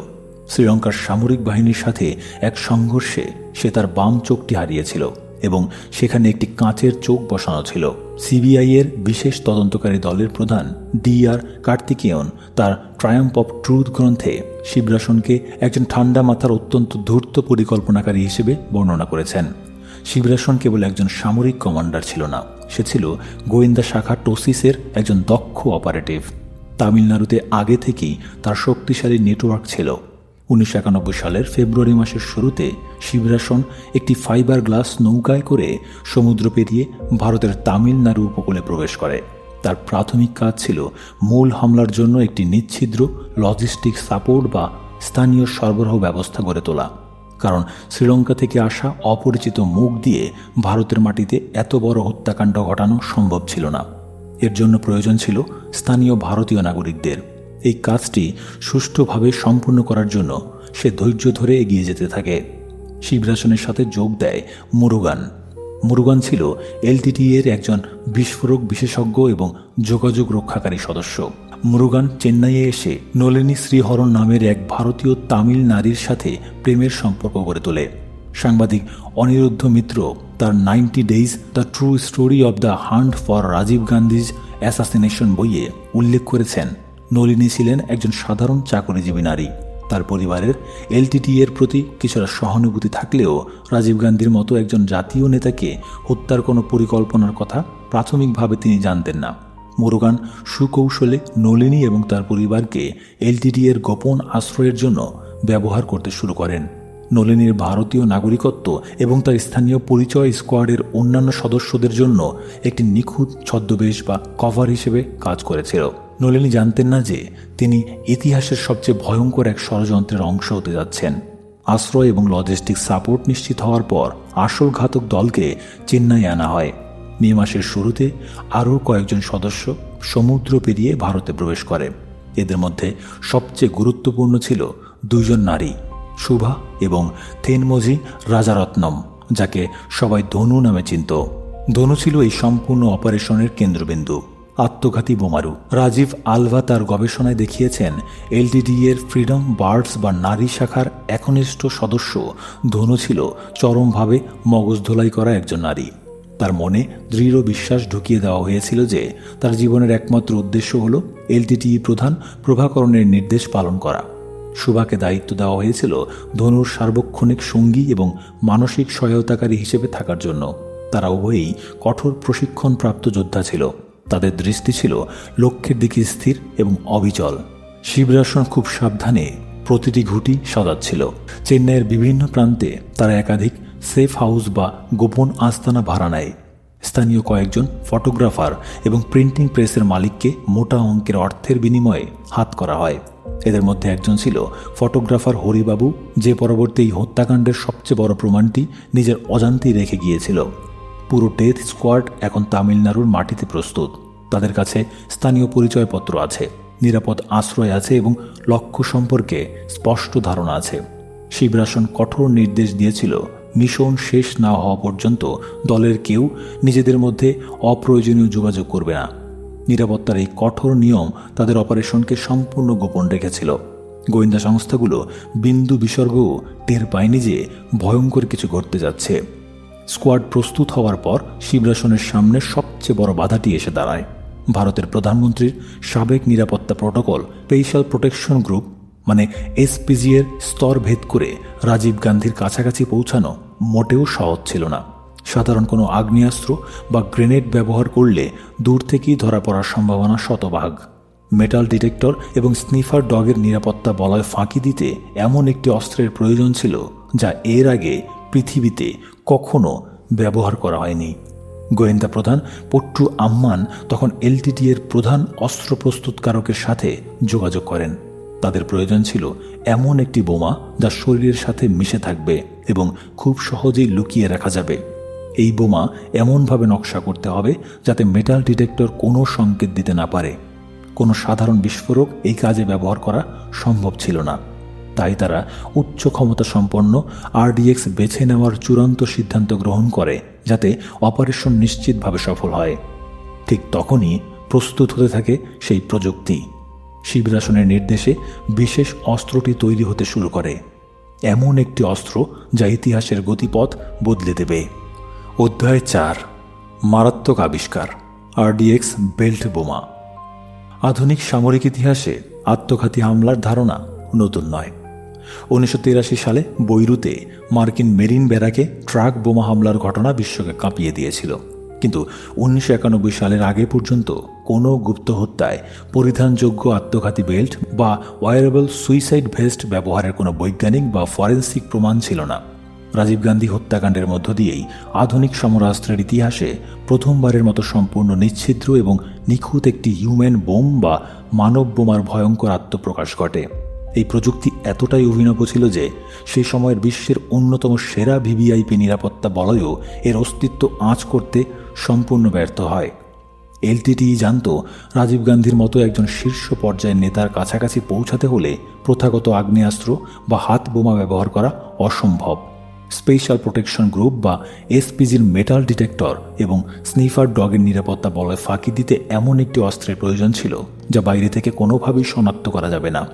শ্রীলঙ্কার সামরিক বাহিনীর সাথে এক সংঘর্ষে সে তার বাম চোখটি হারিয়েছিল এবং সেখানে একটি কাঁচের চোখ বসানো ছিল। সিবিআই এর বিশেষ তদন্তকারী দলের প্রধান D.R. কার্তিকেয়ন তার ট্রায়াম্ফ অফ ট্রুথ গ্রন্থে শিবরাসনকে একজন ঠান্ডা মাথার অত্যন্ত ধূর্ত পরিকল্পনাকারী হিসেবে বর্ণনা করেছেন। শিবরাসন কেবল একজন সামরিক কমান্ডার ছিল না, সে ছিল গোয়েন্দা শাখা টোসিসের একজন দক্ষ অপারেটিভ। তামিলনাড়ুতে আগে থেকেই তার শক্তিশালী নেটওয়ার্ক ছিল। 1991 সালের ফেব্রুয়ারি মাসের শুরুতে শিবরাসন একটি ফাইবার গ্লাস নৌকায় করে সমুদ্র পেরিয়ে ভারতের তামিলনাড়ু উপকূলে প্রবেশ করে। তার প্রাথমিক কাজ ছিল মূল হামলার জন্য একটি নিচ্ছিদ্র লজিস্টিক সাপোর্ট বা স্থানীয় সরবরাহ ব্যবস্থা গড়ে তোলা, কারণ শ্রীলঙ্কা থেকে আসা অপরিচিত মুখ দিয়ে ভারতের মাটিতে এত বড় হত্যাকাণ্ড ঘটানো সম্ভব ছিল না। এর জন্য প্রয়োজন ছিল স্থানীয় ভারতীয় নাগরিকদের। এই কাজটি সুষ্ঠুভাবে সম্পূর্ণ করার জন্য সে ধৈর্য ধরে এগিয়ে যেতে থাকে। শিবরাসনের সাথে যোগ দেয় মুরুগান। মুরুগান ছিল এলটিটিই এর একজন বিস্ফোরক বিশেষজ্ঞ এবং যোগাযোগ রক্ষাকারী সদস্য। মুরুগান চেন্নাইয়ে এসে নলিনী শ্রীহরণ নামের এক ভারতীয় তামিল নারীর সাথে প্রেমের সম্পর্ক গড়ে তোলে। সাংবাদিক অনিরুদ্ধ মিত্র তার 90 days the true story of the hunt for Rajiv Gandhi's assassination বইয়ে উল্লেখ করেছেন, নলিনী ছিলেন একজন সাধারণ চাকরিজীবী নারী। তার পরিবারের এলটিটিই এর প্রতি কিছুটা সহানুভূতি থাকলেও রাজীব গান্ধীর মতো একজন জাতীয় নেতাকে হত্যার কোনো পরিকল্পনার কথা প্রাথমিকভাবে তিনি জানতেন না। মুরুগান সুকৌশলে নলিনী এবং তার পরিবারকে এলটিটিই এর গোপন আশ্রয়ের জন্য ব্যবহার করতে শুরু করেন। নলিনীর ভারতীয় নাগরিকত্ব এবং তার স্থানীয় পরিচয় স্কোয়াডের অন্যান্য সদস্যদের জন্য একটি নিখুঁত ছদ্মবেশ বা কভার হিসেবে কাজ করেছিল। নলিনী জানতেন না যে তিনি ইতিহাসের সবচেয়ে ভয়ঙ্কর এক ষড়যন্ত্রের অংশ হতে যাচ্ছেন। আশ্রয় এবং লজিস্টিক সাপোর্ট নিশ্চিত হওয়ার পর আসল ঘাতক দলকে চেন্নাই আনা হয়। মে মাসের শুরুতে আরও কয়েকজন সদস্য সমুদ্র পেরিয়ে ভারতে প্রবেশ করে। এদের মধ্যে সবচেয়ে গুরুত্বপূর্ণ ছিল দুইজন নারী, শুভা এবং থেনমোজি রাজারত্নম, যাকে সবাই ধনু নামে চিনত। ধনু ছিল এই সম্পূর্ণ অপারেশনের কেন্দ্রবিন্দু। আত্মঘাতী বোমারু রাজীব আলভা তার গবেষণায় দেখিয়েছেন, এলটিটিই এর ফ্রিডম বার্ডস বা নারী শাখার একনিষ্ঠ সদস্য ধনু ছিল চরমভাবে মগজ ধোলাই করা একজন নারী। তার মনে দৃঢ় বিশ্বাস ঢুকিয়ে দেওয়া হয়েছিল যে তার জীবনের একমাত্র উদ্দেশ্য হল এলটিটিই প্রধান প্রভাকরণের নির্দেশ পালন করা। শুভাকে দায়িত্ব দেওয়া হয়েছিল ধনুর সার্বক্ষণিক সঙ্গী এবং মানসিক সহায়তাকারী হিসেবে থাকার জন্য। তারা উভয়ই কঠোর প্রশিক্ষণপ্রাপ্ত যোদ্ধা ছিল। তাদের দৃষ্টি ছিল লক্ষ্যের দিকে স্থির এবং অবিচল। শিবরাসন খুব সাবধানে প্রতিটি ঘুঁটি সাজাচ্ছিল। চেন্নাইয়ের বিভিন্ন প্রান্তে তারা একাধিক সেফ হাউস বা গোপন আস্তানা ভাড়া নেয়। স্থানীয় কয়েকজন ফটোগ্রাফার এবং প্রিন্টিং প্রেসের মালিককে মোটা অঙ্কের অর্থের বিনিময়ে হাত করা হয়। এদের মধ্যে একজন ছিল ফটোগ্রাফার হরিবাবু, যে পরবর্তী এই হত্যাকাণ্ডের সবচেয়ে বড় প্রমাণটি নিজের অজান্তেই রেখে গিয়েছিল। পুরো ডেথ স্কোয়াড এখন তামিলনাড়ুর মাটিতে প্রস্তুত। তাদের কাছে স্থানীয় পরিচয়পত্র আছে, নিরাপদ আশ্রয় আছে এবং লক্ষ্য সম্পর্কে স্পষ্ট ধারণা আছে। শিবরাসন কঠোর নির্দেশ দিয়েছিল, মিশন শেষ না হওয়া পর্যন্ত দলের কেউ নিজেদের মধ্যে অপ্রয়োজনীয় যোগাযোগ করবে না। নিরাপত্তার এই কঠোর নিয়ম তাদের অপারেশনকে সম্পূর্ণ গোপন রেখেছিল। গোয়েন্দা সংস্থাগুলো বিন্দু বিসর্গও টের পায়নি যে ভয়ঙ্কর কিছু ঘটতে যাচ্ছে। স্কোয়াড প্রস্তুত হওয়ার পর শিবরাসনের সামনে সবচেয়ে বড় বাধাটি এসে দাঁড়ায়। ভারতের প্রধানমন্ত্রীর সাবেক নিরাপত্তা প্রোটোকল স্পেশাল প্রোটেকশন গ্রুপ মানে এসপিজি এর স্তর ভেদ করে রাজীব গান্ধীর কাছাকাছি পৌঁছানো মোটেও সহজ ছিল না। সাধারণ কোনো আগ্নেয়াস্ত্র বা গ্রেনেড ব্যবহার করলে দূর থেকেই ধরা পড়ার সম্ভাবনা শতভাগ। মেটাল ডিটেক্টর এবং স্নিফার ডগের নিরাপত্তা বলয় ফাঁকি দিতে এমন একটি অস্ত্রের প্রয়োজন ছিল যা এর আগে পৃথিবীতে কখনো ব্যবহার করা হয়নি। গোয়েন্দা প্রধান পট্টু আম্মান তখন এলটিটিই এর প্রধান অস্ত্র প্রস্তুতকারকের সাথে যোগাযোগ করেন। তাদের প্রয়োজন ছিল এমন একটি বোমা যা শরীরের সাথে মিশে থাকবে এবং খুব সহজেই লুকিয়ে রাখা যাবে। এই বোমা এমনভাবে নকশা করতে হবে যাতে মেটাল ডিটেক্টর কোনো সংকেত দিতে না পারে। কোনো সাধারণ বিস্ফোরক এই কাজে ব্যবহার করা সম্ভব ছিল না। তাই তারা উচ্চ ক্ষমতা সম্পন্ন আরডিএক্স বেছে নেওয়ার চূড়ান্ত সিদ্ধান্ত গ্রহণ করে যাতে অপারেশন নিশ্চিতভাবে সফল হয়। ঠিক তখনই প্রস্তুত হতে থাকে সেই প্রযুক্তি। শিবরাসনের নির্দেশে বিশেষ অস্ত্রটি তৈরি হতে শুরু করে, এমন একটি অস্ত্র যা ইতিহাসের গতিপথ বদলে দেবে। অধ্যায় 4, মারাত্মক আবিষ্কার, আরডিএক্স বেল্ট বোমা। আধুনিক সামরিক ইতিহাসে আত্মঘাতী হামলার ধারণা নতুন নয়। 1983 সালে বৈরুতে মার্কিন মেরিন ব্যারাকে ট্রাক বোমা হামলার ঘটনা বিশ্বকে কাঁপিয়ে দিয়েছিল। কিন্তু 1991 সালের আগে পর্যন্ত কোনো গুপ্ত হত্যায় পরিধানযোগ্য আত্মঘাতী বেল্ট বা ওয়ারেবল সুইসাইড ভেস্ট ব্যবহারের কোনো বৈজ্ঞানিক বা ফরেন্সিক প্রমাণ ছিল না। রাজীব গান্ধী হত্যাকাণ্ডের মধ্য দিয়েই আধুনিক সমরাস্ত্রের ইতিহাসে প্রথমবারের মতো সম্পূর্ণ নিচ্ছিদ্র এবং নিখুঁত একটি হিউম্যান বোম বা মানব বোমার ভয়ঙ্কর আত্মপ্রকাশ ঘটে। এই প্রযুক্তি এতটাই অভিনব ছিল যে সেই সময়ের বিশ্বের অন্যতম সেরা ভিভিআইপি নিরাপত্তা বলয়ও এর অস্তিত্ব আঁচ করতে সম্পূর্ণ ব্যর্থ হয়। এলটিটিই জানত রাজীব গান্ধীর মতো একজন শীর্ষ পর্যায়ের নেতার কাছাকাছি পৌঁছাতে হলে প্রথাগত আগ্নেয়াস্ত্র বা হাত বোমা ব্যবহার করা অসম্ভব। স্পেশাল প্রোটেকশন গ্রুপ বা এসপিজির মেটাল ডিটেক্টর এবং স্নিফার ডগের নিরাপত্তা বলয় ফাঁকি দিতে এমন একটি অস্ত্রের প্রয়োজন ছিল যা বাইরে থেকে কোনোভাবেই শনাক্ত করা যাবে না।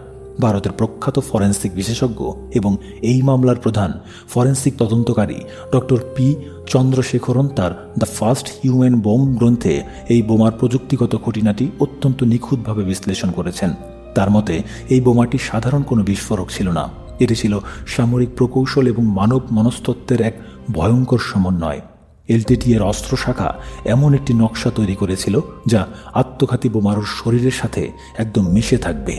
ভারতের প্রখ্যাত ফরেন্সিক বিশেষজ্ঞ এবং এই মামলার প্রধান ফরেন্সিক তদন্তকারী ডক্টর পি চন্দ্রশেখরন তার দ্য ফার্স্ট হিউম্যান বোম গ্রন্থে এই বোমার প্রযুক্তিগত খুঁটিনাটি অত্যন্ত নিখুঁতভাবে বিশ্লেষণ করেছেন। তার মতে এই বোমাটি সাধারণ কোনো বিস্ফোরক ছিল না, এটি ছিল সামরিক প্রকৌশল এবং মানব মনস্তত্ত্বের এক ভয়ঙ্কর সমন্বয়। এলটিটি এর অস্ত্র শাখা এমন একটি নকশা তৈরি করেছিল যা আত্মঘাতী বোমারুর শরীরের সাথে একদম মিশে থাকবে।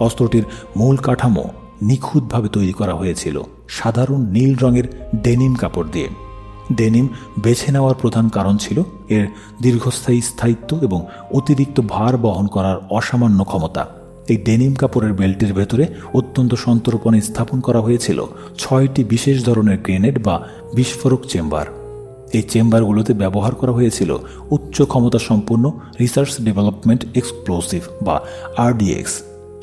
অস্ত্রটির মূল কাঠামো নিখুঁতভাবে তৈরি করা হয়েছিল সাধারণ নীল রঙের ডেনিম কাপড় দিয়ে। ডেনিম বেছে নেওয়ার প্রধান কারণ ছিল এর দীর্ঘস্থায়ী স্থায়িত্ব এবং অতিরিক্ত ভার বহন করার অসামান্য ক্ষমতা। এই ডেনিম কাপড়ের বেল্টের ভেতরে অত্যন্ত সন্তর্পণে স্থাপন করা হয়েছিল 6টি বিশেষ ধরনের গ্রেনেড বা বিস্ফোরক চেম্বার। এই চেম্বারগুলোতে ব্যবহার করা হয়েছিল উচ্চ ক্ষমতা সম্পন্ন রিসার্চ ডেভেলপমেন্ট এক্সপ্লোসিভ বা আরডিএক্স।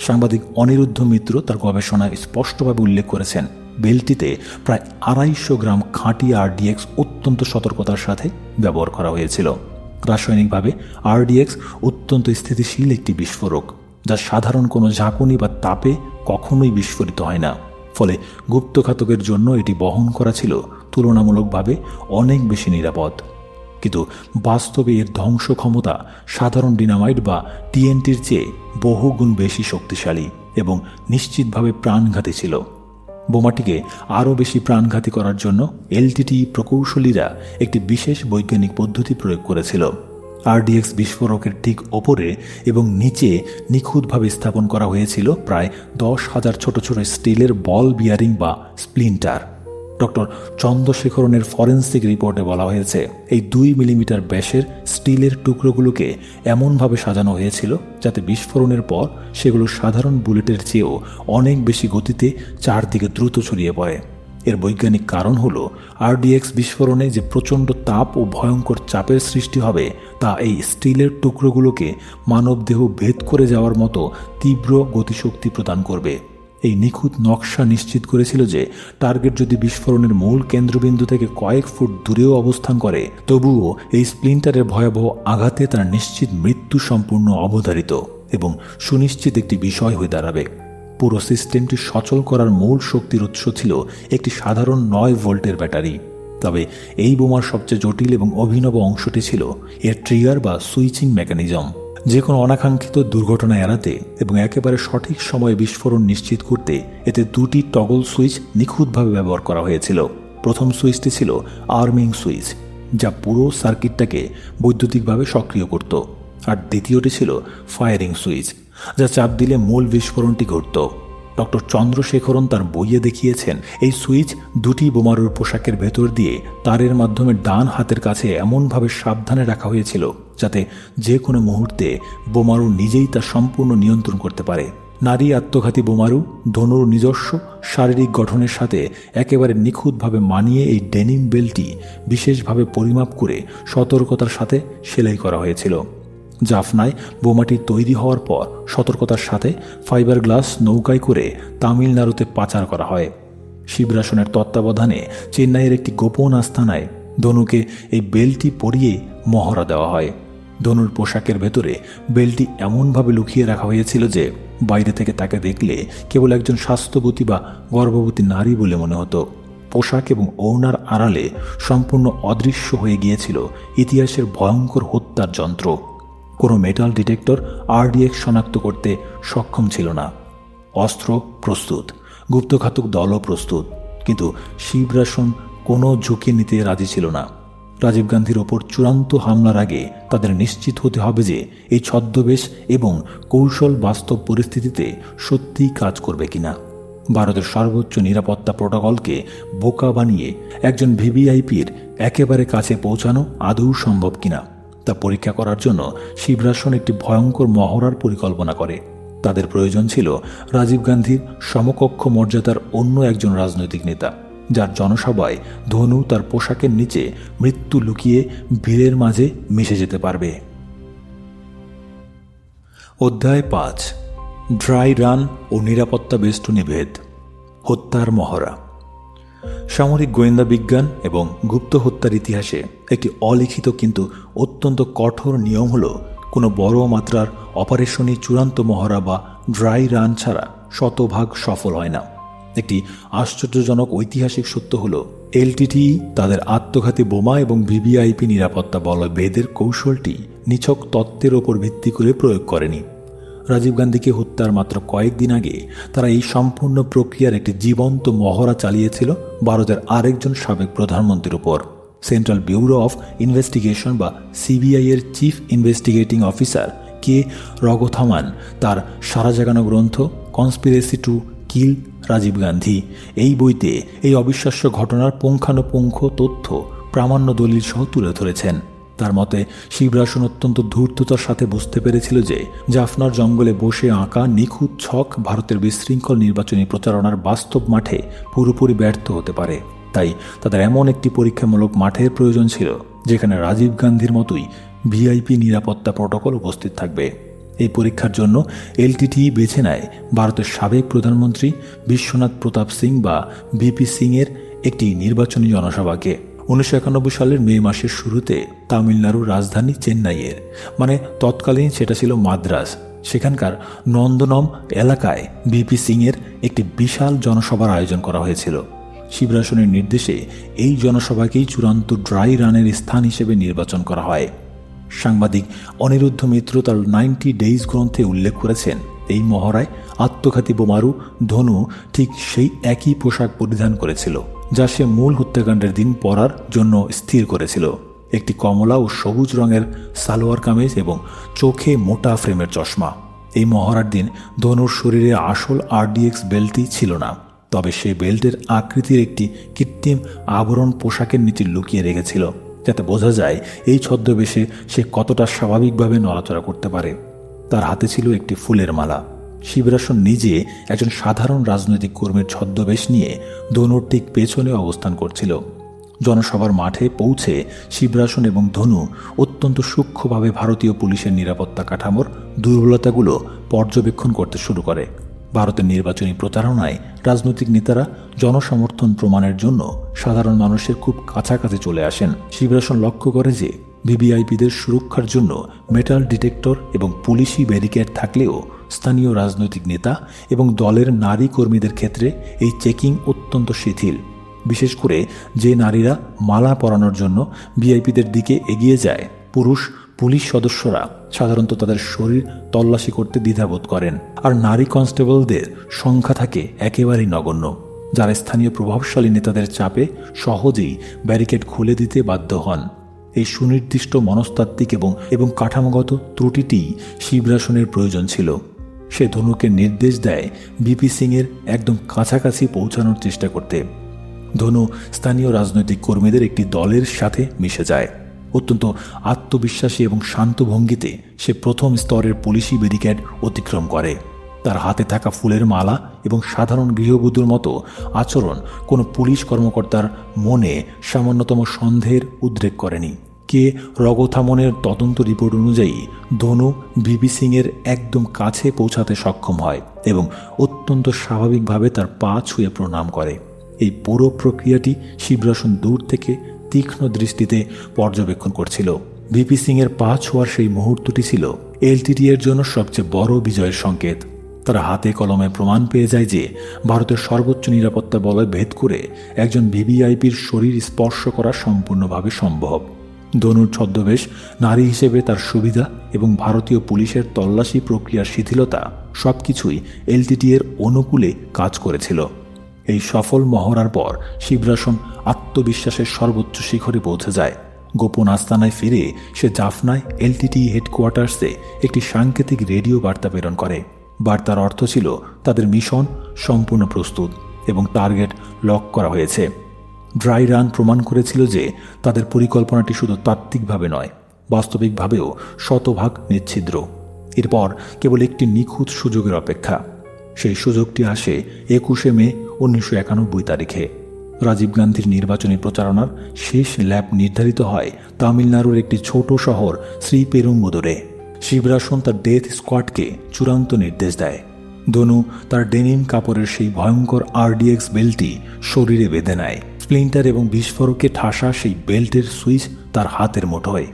সাংবাদিক অনিরুদ্ধ মিত্র তার গবেষণায় স্পষ্টভাবে উল্লেখ করেছেন, বেল্টটিতে প্রায় 250 গ্রাম খাঁটি আরডিএক্স অত্যন্ত সতর্কতার সাথে ব্যবহার করা হয়েছিল। রাসায়নিকভাবে আরডিএক্স অত্যন্ত স্থিতিশীল একটি বিস্ফোরক যা সাধারণ কোনো ঝাঁকুনি বা তাপে কখনোই বিস্ফোরিত হয় না। ফলে গুপ্তঘাতকের জন্য এটি বহন করা ছিল তুলনামূলকভাবে অনেক বেশি নিরাপদ। কিন্তু বাস্তবে এর ধ্বংস ক্ষমতা সাধারণ ডিনামাইট বা টিএনটির চেয়ে বহুগুণ বেশি শক্তিশালী এবং নিশ্চিতভাবে প্রাণঘাতী ছিল। বোমাটিকে আরও বেশি প্রাণঘাতী করার জন্য এলটিটি প্রকৌশলীরা একটি বিশেষ বৈজ্ঞানিক পদ্ধতি প্রয়োগ করেছিল। আরডিএক্স বিস্ফোরকের ঠিক ওপরে এবং নিচে নিখুঁতভাবে স্থাপন করা হয়েছিল প্রায় 10,000 ছোট ছোট স্টিলের বল বিয়ারিং বা স্প্লিন্টার। ডক্টর চন্দ্রশেখরনের ফরেন্সিক রিপোর্টে বলা হয়েছে এই 2 মিলিমিটার ব্যাসের স্টিলের টুকরোগুলোকে এমনভাবে সাজানো হয়েছিল যাতে বিস্ফোরণের পর সেগুলো সাধারণ বুলেটের চেয়েও অনেক বেশি গতিতে চারদিকে দ্রুত ছড়িয়ে পড়ে। এর বৈজ্ঞানিক কারণ হলো আরডিএক্স বিস্ফোরণে যে প্রচণ্ড তাপ ও ভয়ঙ্কর চাপের সৃষ্টি হবে তা এই স্টিলের টুকরোগুলোকে মানবদেহ ভেদ করে যাওয়ার মতো তীব্র গতিশক্তি প্রদান করবে। এই নিখুঁত নকশা নিশ্চিত করেছিল যে টার্গেট যদি বিস্ফোরণের মূল কেন্দ্রবিন্দু থেকে কয়েক ফুট দূরেও অবস্থান করে তবুও এই স্প্লিন্টারের ভয়াবহ আঘাতে তার নিশ্চিত মৃত্যু সম্পূর্ণ অবধারিত এবং সুনিশ্চিত একটি বিষয় হয়ে দাঁড়াবে। পুরো সিস্টেমটি সচল করার মূল শক্তির উৎস ছিল একটি সাধারণ 9 ভোল্টের ব্যাটারি। তবে এই বোমার সবচেয়ে জটিল এবং অভিনব অংশটি ছিল এর ট্রিগার বা সুইচিং মেকানিজম। যে কোনো অনাকাঙ্ক্ষিত দুর্ঘটনা এড়াতে এবং একেবারে সঠিক সময়ে বিস্ফোরণ নিশ্চিত করতে এতে 2টি টগল সুইচ নিখুঁতভাবে ব্যবহার করা হয়েছিল। প্রথম সুইচটি ছিল আর্মিং সুইচ, যা পুরো সার্কিটটাকে বৈদ্যুতিকভাবে সক্রিয় করত, আর দ্বিতীয়টি ছিল ফায়ারিং সুইচ, যা চাপ দিলে মূল বিস্ফোরণটি ঘটত। ডক্টর চন্দ্রশেখরন তার বইয়ে দেখিয়েছেন এই সুইচ 2টি বোমারুর পোশাকের ভেতর দিয়ে তারের মাধ্যমে ডান হাতের কাছে এমনভাবে সাবধানে রাখা হয়েছিল যাতে যে কোনো মুহূর্তে বোমারু নিজেই তা সম্পূর্ণ নিয়ন্ত্রণ করতে পারে। নারী আত্মঘাতী বোমারু ধনুর নিজস্ব শারীরিক গঠনের সাথে একেবারে নিখুঁতভাবে মানিয়ে এই ডেনিম বেল্টটি বিশেষভাবে পরিমাপ করে সতর্কতার সাথে সেলাই করা হয়েছিল। জাফনায় বোমাটি তৈরি হওয়ার পর সতর্কতার সাথে ফাইবার গ্লাস নৌকায় করে তামিলনাড়ুতে পাচার করা হয়। শিবরাসনের তত্ত্বাবধানে চেন্নাইয়ের একটি গোপন আস্তানায় ধনুকে এই বেল্টটি পরিয়ে মহড়া দেওয়া হয়। ধনুর পোশাকের ভেতরে বেল্টটি এমনভাবে লুকিয়ে রাখা হয়েছিল যে বাইরে থেকে তাকে দেখলে কেবল একজন স্বাস্থ্যবতী বা গর্ভবতী নারী বলে মনে হতো। পোশাক এবং ওড়নার আড়ালে সম্পূর্ণ অদৃশ্য হয়ে গিয়েছিল ইতিহাসের ভয়ঙ্কর হত্যার যন্ত্র। কোনো মেটাল ডিটেক্টর আরডিএক্স শনাক্ত করতে সক্ষম ছিল না। অস্ত্র প্রস্তুত, গুপ্তঘাতক দলও প্রস্তুত, কিন্তু শিবরাসন কোনো ঝুঁকি নিতে রাজি ছিল না। রাজীব গান্ধীর ওপর চূড়ান্ত হামলার আগে তাদের নিশ্চিত হতে হবে যে এই ছদ্মবেশ এবং কৌশল বাস্তব পরিস্থিতিতে সত্যিই কাজ করবে কিনা। ভারতের সর্বোচ্চ নিরাপত্তা প্রোটোকলকে বোকা বানিয়ে একজন ভিভিআইপির একেবারে কাছে পৌঁছানো আদৌ সম্ভব কিনা তা পরীক্ষা করার জন্য শিবরাসন একটি ভয়ঙ্কর মহড়ার পরিকল্পনা করে। তাদের প্রয়োজন ছিল রাজীব গান্ধীর সমকক্ষ মর্যাদার অন্য একজন রাজনৈতিক নেতা, যার জনসভায় ধনু তার পোশাকের নিচে মৃত্যু লুকিয়ে ভিড়ের মাঝে মিশে যেতে পারবে। অধ্যায় 5, ড্রাই রান ও নিরাপত্তা বেষ্টনী ভেদ, হত্যার মহড়া। সামরিক গোয়েন্দা বিজ্ঞান এবং গুপ্ত হত্যার ইতিহাসে একটি অলিখিত কিন্তু অত্যন্ত কঠোর নিয়ম হল কোনো বড় মাত্রার অপারেশনই চূড়ান্ত মহড়া বা ড্রাই রান ছাড়া শতভাগ সফল হয় না। একটি আশ্চর্যজনক ঐতিহাসিক সত্য হল এলটিটিই তাদের আত্মঘাতী বোমা এবং ভিভিআইপি নিরাপত্তা বলয় ভেদের কৌশলটি নিছক তত্ত্বের ওপর ভিত্তি করে প্রয়োগ করেনি। রাজীব গান্ধীকে হত্যার মাত্র কয়েকদিন আগে তারা এই সম্পূর্ণ প্রক্রিয়ার একটি জীবন্ত মহড়া চালিয়েছিল ভারতের আরেকজন সাবেক প্রধানমন্ত্রীর উপর। সেন্ট্রাল ব্যুরো অফ ইনভেস্টিগেশন বা সিবিআই এর chief investigating officer K Raghothaman তার সারা জাগানো গ্রন্থ conspiracy to kill Rajiv Gandhi এই বইতে এই অবিশ্বাস্য ঘটনার পুঙ্খানুপুঙ্খ তথ্য প্রামাণ্য দলিল সহ তুলে ধরেছেন। তার মতে শিবরাসন অত্যন্ত ধূর্ততার সাথে বুঝতে পেরেছিল যে জাফনার জঙ্গলে বসে আঁকা নিখুঁত ছক ভারতের বিশৃঙ্খল নির্বাচনী প্রচারণার বাস্তব মাঠে পুরোপুরি ব্যর্থ হতে পারে। তাই তাদের এমন একটি পরীক্ষামূলক মাঠের প্রয়োজন ছিল যেখানে রাজীব গান্ধীর মতোই ভিআইপি নিরাপত্তা প্রোটোকল উপস্থিত থাকবে। এই পরীক্ষার জন্য এলটিটিই বেছে নেয় ভারতের সাবেক প্রধানমন্ত্রী বিশ্বনাথ প্রতাপ সিং বা ভিপি সিং এর একটি নির্বাচনী জনসভাকে। 1991 সালের মে মাসের শুরুতে তামিলনাড়ুর রাজধানী চেন্নাইয়ের, মানে তৎকালীন সেটা ছিল মাদ্রাজ, সেখানকার নন্দনম এলাকায় ভিপি সিং এর একটি বিশাল জনসভার আয়োজন করা হয়েছিল। শিবরাসনের নির্দেশে এই জনসভাকেই চূড়ান্ত ড্রাই রানের স্থান হিসেবে নির্বাচন করা হয়। সাংবাদিক অনিরুদ্ধ মিত্র তার 90 ডেইজ গ্রন্থে উল্লেখ করেছেন, এই মহড়ায় আত্মঘাতী বোমারু ধনু ঠিক সেই একই পোশাক পরিধান করেছিল যা সে মূল হত্যাকাণ্ডের দিন পরার জন্য স্থির করেছিল, একটি কমলা ও সবুজ রঙের সালোয়ার কামিজ এবং চোখে মোটা ফ্রেমের চশমা। এই মহড়ার দিন ধনুর শরীরে আসল আরডিএক্স বেল্টই ছিল না, তবে সেই বেল্টের আকৃতির একটি কৃত্রিম আবরণ পোশাকের নিচে লুকিয়ে রেখেছিল, যাতে বোঝা যায় এই ছদ্মবেশে সে কতটা স্বাভাবিকভাবে নড়াচড়া করতে পারে। তার হাতে ছিল একটি ফুলের মালা। শিবরাসন নিজে একজন সাধারণ রাজনৈতিক কর্মীর ছদ্মবেশ নিয়ে ধনুর ঠিক পেছনে অবস্থান করছিল। জনসভার মাঠে পৌঁছে শিবরাসন এবং ধনু অত্যন্ত সূক্ষ্মভাবে ভারতীয় পুলিশের নিরাপত্তা কাঠামোর দুর্বলতাগুলো পর্যবেক্ষণ করতে শুরু করে। ভারতের নির্বাচনী প্রচারণায় রাজনৈতিক নেতারা জনসমর্থন প্রমাণের জন্য সাধারণ মানুষের খুব কাছাকাছি চলে আসেন। শিবরাসন লক্ষ্য করে যে ভিভিআইপিদের সুরক্ষার জন্য মেটাল ডিটেক্টর এবং পুলিশি ব্যারিকেড থাকলেও স্থানীয় রাজনৈতিক নেতা এবং দলের নারী কর্মীদের ক্ষেত্রে এই চেকিং অত্যন্ত শিথিল, বিশেষ করে যে নারীরা মালা পরানোর জন্য ভিআইপিদের দিকে এগিয়ে যায়। পুরুষ পুলিশ সদস্যরা সাধারণত তাদের শরীর তল্লাশি করতে দ্বিধাবোধ করেন, আর নারী কনস্টেবলদের সংখ্যা থাকে একেবারেই নগণ্য, যারা স্থানীয় প্রভাবশালী নেতাদের চাপে সহজেই ব্যারিকেড খুলে দিতে বাধ্য হন। এই সুনির্দিষ্ট মনস্তাত্ত্বিক এবং কাঠামোগত ত্রুটিটি শিবরাসনের প্রয়োজন ছিল। সে ধনুকে নির্দেশ দেয় ভিপি সিং এর একদম কাছাকাছি পৌঁছানোর চেষ্টা করতে। ধনু স্থানীয় রাজনৈতিক কর্মীদের একটি দলের সাথে মিশে যায়। অত্যন্ত আত্মবিশ্বাসী এবং শান্ত ভঙ্গিতে সে প্রথম স্তরের পুলিশি ব্যারিকেড অতিক্রম করে। তার হাতে থাকা ফুলের মালা এবং সাধারণ গৃহবধূর মতো আচরণ কোনো পুলিশ কর্মকর্তার মনে সামান্যতম সন্দেহের উদ্রেক করেনি। কে রঘুথামনের তদন্ত রিপোর্ট অনুযায়ী ধনু ভিপি সিং এর একদম কাছে পৌঁছাতে সক্ষম হয় এবং অত্যন্ত স্বাভাবিকভাবে তার পা ছুঁয়ে প্রণাম করে। এই পুরো প্রক্রিয়াটি শিবরাসন দূর থেকে তীক্ষ্ণ দৃষ্টিতে পর্যবেক্ষণ করছিল। ভিপি সিং এর পা ছোঁয়ার সেই মুহূর্তটি ছিল এলটিটি এর জন্য সবচেয়ে বড় বিজয়ের সংকেত। তারা হাতে কলমে প্রমাণ পেয়ে যায় যে ভারতের সর্বোচ্চ নিরাপত্তা বলয় ভেদ করে একজন ভিভিআইপির শরীর স্পর্শ করা সম্পূর্ণভাবে সম্ভব। ধনুর ছদ্মবেশ, নারী হিসেবে তার সুবিধা এবং ভারতীয় পুলিশের তল্লাশি প্রক্রিয়ার শিথিলতা সবকিছুই এলটিটি এর অনুকূলে কাজ করেছিল। এই সফল মহড়ার পর শিবরাসন আত্মবিশ্বাসের সর্বোচ্চ শিখরে পৌঁছে যায়। গোপন আস্তানায় ফিরে সে জাফনায় এলটিটি হেডকোয়ার্টার্সে একটি সাংকেতিক রেডিও বার্তা প্রেরণ করে। বার্তার অর্থ ছিল তাদের মিশন সম্পূর্ণ প্রস্তুত এবং টার্গেট লক করা হয়েছে। ড্রাই রান প্রমাণ করেছিল যে তাদের পরিকল্পনাটি শুধু তাত্ত্বিকভাবে নয়, বাস্তবিকভাবেও শতভাগ নিচ্ছিদ্র। এরপর কেবল একটি নিখুঁত সুযোগের অপেক্ষা। সেই সুযোগটি আসে 21শে মে 1991 তারিখে। রাজীব গান্ধীর নির্বাচনী প্রচারণার শেষ ল্যাপ নির্ধারিত হয় তামিলনাড়ুর একটি ছোট শহর শ্রীপেরুম্বুদুরে। শিবরাসন তার ডেথ স্কোয়াডকে চূড়ান্ত নির্দেশ দেয়। ধনু তার ডেনিম কাপড়ের সেই ভয়ঙ্কর আরডিএক্স বেল্টটি শরীরে বেঁধে নেয়। স্প্লিন্টার এবং বিস্ফোরকে ঠাসা সেই বেল্টের সুইচ তার হাতের মুঠোয়।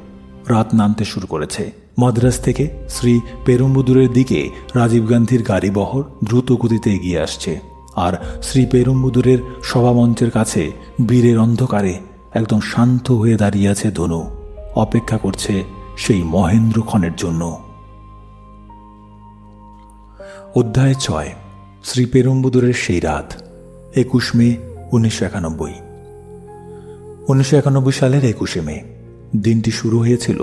রাত নামতে শুরু করেছে। মাদ্রাজ থেকে শ্রী পেরুম্বুদুরের দিকে রাজীব গান্ধীর গাড়িবহর দ্রুত গতিতে এগিয়ে আসছে, আর শ্রী পেরুম্বুদুরের সভামঞ্চের কাছে বীরের অন্ধকারে একদম শান্ত হয়ে দাঁড়িয়ে আছে ধনু, অপেক্ষা করছে সেই মহেন্দ্রক্ষণের জন্য। অধ্যায় 6। শ্রী পেরুম্বুদুরের সেই রাত, 21 মে 1991। 1991 সালের 21শে মে দিনটি শুরু হয়েছিল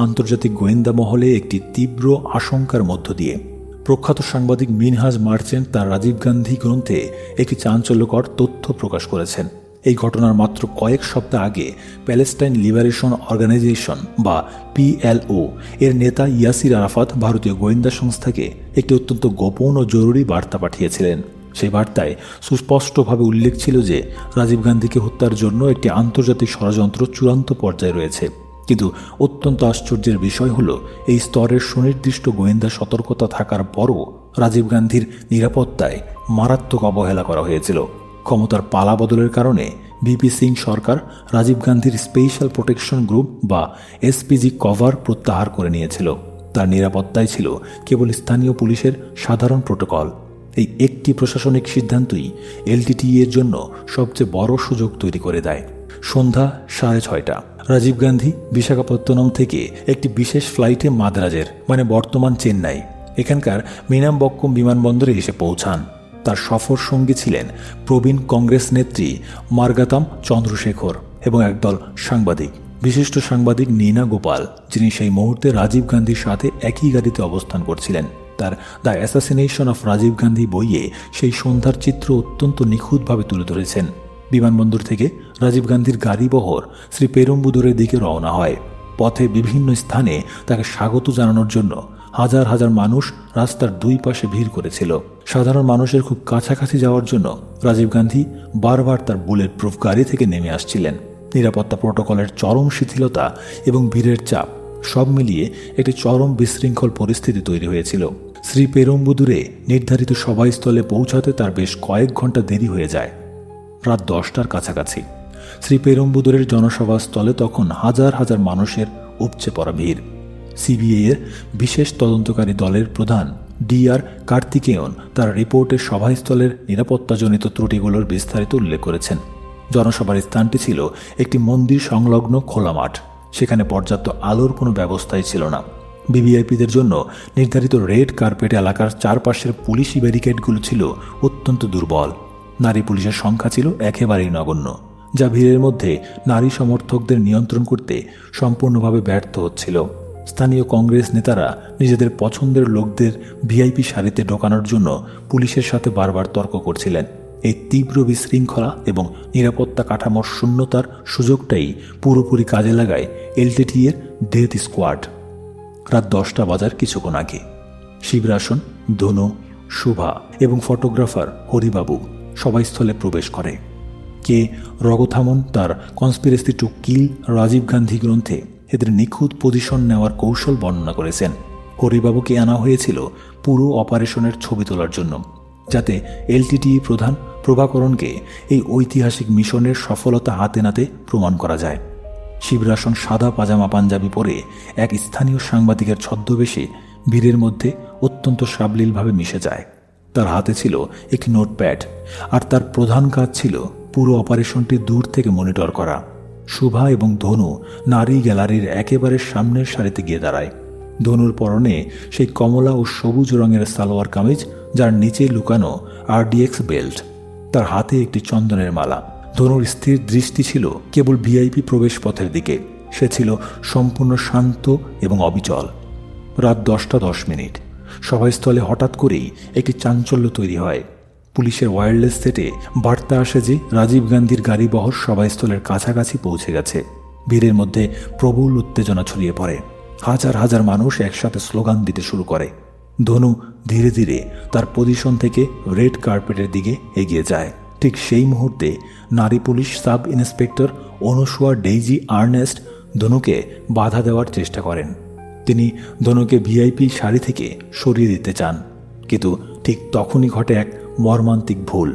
আন্তর্জাতিক গোয়েন্দা মহলে একটি তীব্র আশঙ্কার মধ্য দিয়ে। প্রখ্যাত সাংবাদিক মিনহাজ মার্চেন্ট তার রাজীব গান্ধী গ্রন্থে একটি চাঞ্চল্যকর তথ্য প্রকাশ করেছেন। এই ঘটনার মাত্র কয়েক সপ্তাহ আগে প্যালেস্টাইন লিবারেশন অর্গানাইজেশন বা PLO এর নেতা ইয়াসির আরাফাত ভারতীয় গোয়েন্দা সংস্থাকে একটি অত্যন্ত গোপন ও জরুরি বার্তা পাঠিয়েছিলেন। সেই বার্তায় সুস্পষ্টভাবে উল্লেখ ছিল যে রাজীব গান্ধীকে হত্যার জন্য একটি আন্তর্জাতিক ষড়যন্ত্র চূড়ান্ত পর্যায়ে রয়েছে। কিন্তু অত্যন্ত আশ্চর্যের বিষয় হল, এই স্তরের সুনির্দিষ্ট গোয়েন্দা সতর্কতা থাকার পরও রাজীব গান্ধীর নিরাপত্তায় মারাত্মক অবহেলা করা হয়েছিল। ক্ষমতার পালা বদলের কারণে ভিপি সিং সরকার রাজীব গান্ধীর স্পেশাল প্রোটেকশন গ্রুপ বা SPG কভার প্রত্যাহার করে নিয়েছিল। তার নিরাপত্তায় ছিল কেবল স্থানীয় পুলিশের সাধারণ প্রোটোকল। এই একটি প্রশাসনিক সিদ্ধান্তই LTTE এর জন্য সবচেয়ে বড় সুযোগ তৈরি করে দেয়। সন্ধ্যা 6:30 রাজীব গান্ধী বিশাখাপত্তনম থেকে একটি বিশেষ ফ্লাইটে মাদ্রাজের বর্তমান চেন্নাই এখানকার মিনামবক্কম বিমানবন্দরে এসে পৌঁছান। তার সফর সঙ্গী ছিলেন প্রবীণ কংগ্রেস নেত্রী মার্গাতাম চন্দ্রশেখর এবং একদল সাংবাদিক, বিশিষ্ট সাংবাদিক নীনা গোপাল, যিনি সেই মুহূর্তে রাজীব গান্ধীর সাথে একই গাড়িতে অবস্থান করছিলেন। তার the assassination of Rajiv Gandhi বইয়ে সেই সন্ধ্যার চিত্র অত্যন্ত নিখুঁতভাবে তুলে ধরেছেন। বিমানবন্দর থেকে রাজীব গান্ধীর গাড়িবহর শ্রী পেরুম্বুদুরের দিকে রওনা হয়। পথে বিভিন্ন স্থানে তাকে স্বাগত জানানোর জন্য হাজার হাজার মানুষ রাস্তার দুই পাশে ভিড় করেছিল। সাধারণ মানুষের খুব কাছাকাছি যাওয়ার জন্য রাজীব গান্ধী বারবার তার বুলেট প্রুফ গাড়ি থেকে নেমে আসছিলেন। নিরাপত্তা প্রোটোকলের চরম শিথিলতা এবং ভিড়ের চাপ সব মিলিয়ে একটি চরম বিশৃঙ্খল পরিস্থিতি তৈরি হয়েছিল। শ্রী পেরুম্বুদুরে নির্ধারিত সভাস্থলে পৌঁছাতে তার বেশ কয়েক ঘন্টা দেরি হয়ে যায়। রাত 10টার কাছাকাছি শ্রী পেরুম্বুদুরের জনসভাস্থলে তখন হাজার হাজার মানুষের উপচে পড়া ভিড়। CBI এর বিশেষ তদন্তকারী দলের প্রধান DR কার্তিকেয়ন তার রিপোর্টের সভাস্থলের নিরাপত্তাজনিত ত্রুটিগুলোর বিস্তারিত উল্লেখ করেছেন। জনসভার স্থানটি ছিল একটি মন্দির সংলগ্ন খোলা মাঠ। সেখানে পর্যাপ্ত আলোর কোনো ব্যবস্থাই ছিল না। VVIPদের জন্য নির্ধারিত রেড কার্পেট এলাকার চারপাশের পুলিশি ব্যারিকেডগুলো ছিল অত্যন্ত দুর্বল। নারী পুলিশের সংখ্যা ছিল একেবারেই নগণ্য, যা ভিড়ের মধ্যে নারী সমর্থকদের নিয়ন্ত্রণ করতে সম্পূর্ণভাবে ব্যর্থ হচ্ছিল। স্থানীয় কংগ্রেস নেতারা নিজেদের পছন্দের লোকদের VIP সারিতে ঢোকানোর জন্য পুলিশের সাথে বারবার তর্ক করছিলেন। এই তীব্র বিশৃঙ্খলা এবং নিরাপত্তা কাঠামোর শূন্যতার সুযোগটাই পুরোপুরি কাজে লাগায় LTTE এর ডেথ স্কোয়াড। রাত 10টা বাজার কিছুক্ষণ আগে শিবরাসন, ধনু, শুভা এবং ফটোগ্রাফার হরিবাবু সভাস্থলে প্রবেশ করে। কে রগথামন তার conspiracy to kill Rajiv Gandhi গ্রন্থে এদের নিখুঁত পজিশন নেওয়ার কৌশল বর্ণনা করেছেন। হরিবাবুকে আনা হয়েছিল পুরো অপারেশনের ছবি তোলার জন্য, যাতে LTTE প্রধান প্রভাকরণকে এই ঐতিহাসিক মিশনের সফলতা হাতে নাতে প্রমাণ করা যায়। শিবরাসন সাদা পাজামা পাঞ্জাবি পরে এক স্থানীয় সাংবাদিকের ছদ্মবেশে ভিড়ের মধ্যে অত্যন্ত সাবলীলভাবে মিশে যায়। তার হাতে ছিল একটি নোটপ্যাড, আর তার প্রধান কাজ ছিল পুরো অপারেশনটি দূর থেকে মনিটর করা। শুভা এবং ধনু নারী গ্যালারির একেবারে সামনের সারিতে গিয়ে দাঁড়ায়। ধনুর পরনে সেই কমলা ও সবুজ রঙের সালোয়ার কামিজ, যার নিচে লুকানো RDX বেল্ট। তার হাতে একটি চন্দনের মালা। ধনুর স্থির দৃষ্টি ছিল কেবল VIP প্রবেশ পথের দিকে। সে ছিল সম্পূর্ণ শান্ত এবং অবিচল। রাত 10:10 সভাস্থলে হঠাৎ করেই একটি চাঞ্চল্য তৈরি হয়। পুলিশের ওয়্যারলেস সেটে বার্তা আসে যে রাজীব গান্ধীর গাড়িবহর সভাস্থলের কাছাকাছি পৌঁছে গেছে। ভিড়ের মধ্যে প্রবল উত্তেজনা ছড়িয়ে পড়ে। হাজার হাজার মানুষ একসাথে স্লোগান দিতে শুরু করে। ধনু ধীরে ধীরে তার পজিশন থেকে রেড কার্পেটের দিকে এগিয়ে যায়। ঠিক সেই মুহূর্তে নারী police sub inspector Anusuya Daisy Ernest ধনুকে বাধা দেওয়ার চেষ্টা করেন। তিনি ধনুকে ভিআইপি সারি থেকে সরিয়ে দিতে চান, কিন্তু ঠিক তখনই ঘটে এক মর্মান্তিক ভুল।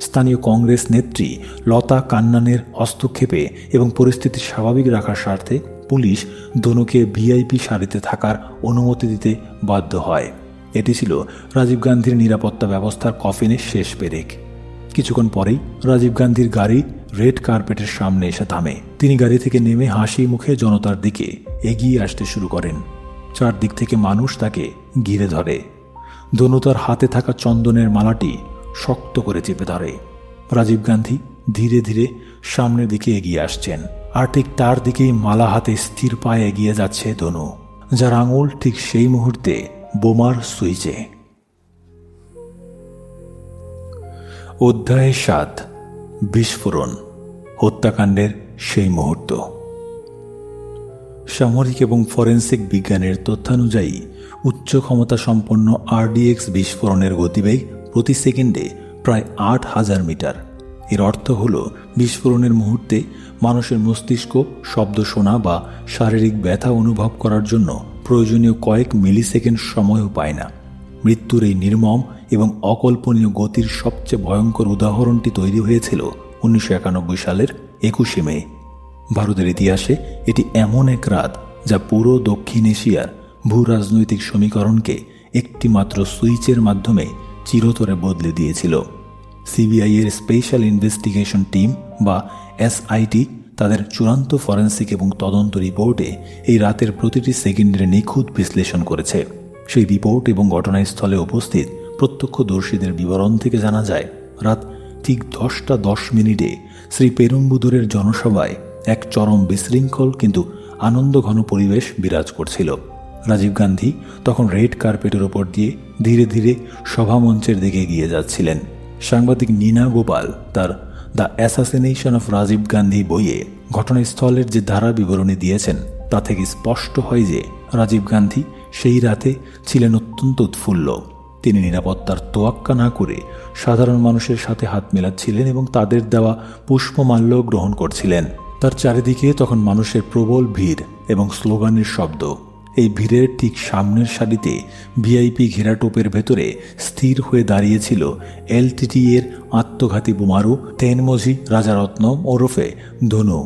স্থানীয় কংগ্রেস নেত্রী লতা কান্নানের হস্তক্ষেপে এবং পরিস্থিতি স্বাভাবিক রাখার স্বার্থে পুলিশ ধনুকে ভিআইপি সারিতে থাকার অনুমতি দিতে বাধ্য হয়। এটি ছিল রাজীব গান্ধীর নিরাপত্তা ব্যবস্থার কফিনের শেষ পেরেক। কিছুক্ষণ পরেই রাজীব গান্ধীর গাড়ি রেড কার্পেটের সামনে এসে থামে। তিনি গাড়ি থেকে নেমে হাসি মুখে জনতার দিকে এগিয়ে আসতে শুরু করেন। চারদিক থেকে মানুষ তাকে ঘিরে ধরে। ধনু তার হাতে থাকা চন্দনের মালাটি শক্ত করে চেপে ধরে। রাজীব গান্ধী ধীরে ধীরে সামনের দিকে এগিয়ে আসছেন, আর ঠিক তার দিকেই মালা হাতে স্থির পায়ে এগিয়ে যাচ্ছে ধনু, যার আঙুল ঠিক সেই মুহূর্তে বোমার সুইচে। অধ্যায় 7, বিস্ফোরণ, হত্যাকাণ্ডের সেই মুহূর্ত। সামরিক এবং ফরেন্সিক বিজ্ঞানের তথ্যানুযায়ী উচ্চ ক্ষমতা সম্পন্ন আরডিএক্স বিস্ফোরণের গতিবেগ প্রতি সেকেন্ডে প্রায় 8,000 মিটার। এর অর্থ হল বিস্ফোরণের মুহূর্তে মানুষের মস্তিষ্ক শব্দ শোনা বা শারীরিক ব্যথা অনুভব করার জন্য প্রয়োজনীয় কয়েক মিলিসেকেন্ড সময়ও পায় না। মৃত্যুর এই নির্মম এবং অকল্পনীয় গতির সবচেয়ে ভয়ঙ্কর উদাহরণটি তৈরি হয়েছিল 1991 সালের 21শে মে। ভারতের ইতিহাসে এটি এমন এক রাত যা পুরো দক্ষিণ এশিয়ার ভূ রাজনৈতিক সমীকরণকে একটি মাত্র সুইচের মাধ্যমে চিরতরে বদলে দিয়েছিল। সিবিআই এর স্পেশাল ইনভেস্টিগেশন টিম বা এসআইটি তাদের চূড়ান্ত ফরেন্সিক এবং তদন্ত রিপোর্টে এই রাতের প্রতিটি সেকেন্ডের নিখুঁত বিশ্লেষণ করেছে। সেই রিপোর্ট এবং ঘটনাস্থলে উপস্থিত প্রত্যক্ষদর্শীদের বিবরণ থেকে জানা যায়, রাত ঠিক 10:10 শ্রী পেরুম্বুদুরের জনসভায় এক চরম বিশৃঙ্খল কিন্তু আনন্দঘন পরিবেশ বিরাজ করছিল। রাজীব গান্ধী তখন রেড কার্পেটের ওপর দিয়ে ধীরে ধীরে সভামঞ্চের দিকে এগিয়ে যাচ্ছিলেন। সাংবাদিক নীনা গোপাল তার the assassination of Rajiv Gandhi বইয়ে ঘটনাস্থলের যে ধারা বিবরণী দিয়েছেন তা থেকে স্পষ্ট হয় যে রাজীব গান্ধী সেই রাতে ছিলেন অত্যন্ত উৎফুল্ল। তিনি নিরাপত্তার তোয়াক্কা না করে সাধারণ মানুষের সাথে হাত মেলাচ্ছিলেন এবং তাদের দেওয়া পুষ্পমাল্য গ্রহণ করছিলেন। তার চারিদিকে তখন মানুষের প্রবল ভিড় এবং স্লোগানের শব্দ। এই ভিড়ের ঠিক সামনের সারিতে ভিআইপি ঘেরাটোপের ভেতরে স্থির হয়ে দাঁড়িয়েছিল এলটিটি এর আত্মঘাতী বোমারু তেনমজি রাজারত্নম ওরফে ধনু।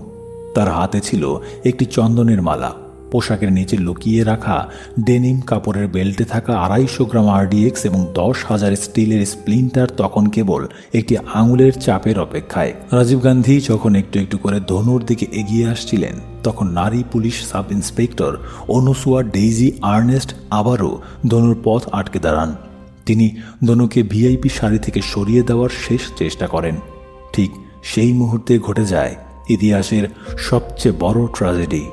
তার হাতে ছিল একটি চন্দনের মালা। পোশাকের নিচে লুকিয়ে রাখা ডেনিম কাপড়ের বেল্টে থাকা 250 গ্রাম আরডিএক্স এবং 10,000 স্টিলের স্প্লিন্টার তখন কেবল একটি আঙুলের চাপের অপেক্ষায়। রাজীব গান্ধী যখন একটু একটু করে ধনুর দিকে এগিয়ে আসছিলেন, তখন নারী police sub inspector Anusuya Daisy Ernest আবারও ধনুর পথ আটকে দাঁড়ান। তিনি ধনুকে ভিআইপি সারি থেকে সরিয়ে দেওয়ার শেষ চেষ্টা করেন। ঠিক সেই মুহূর্তে ঘটে যায় ইতিহাসের সবচেয়ে বড় ট্র্যাজেডি।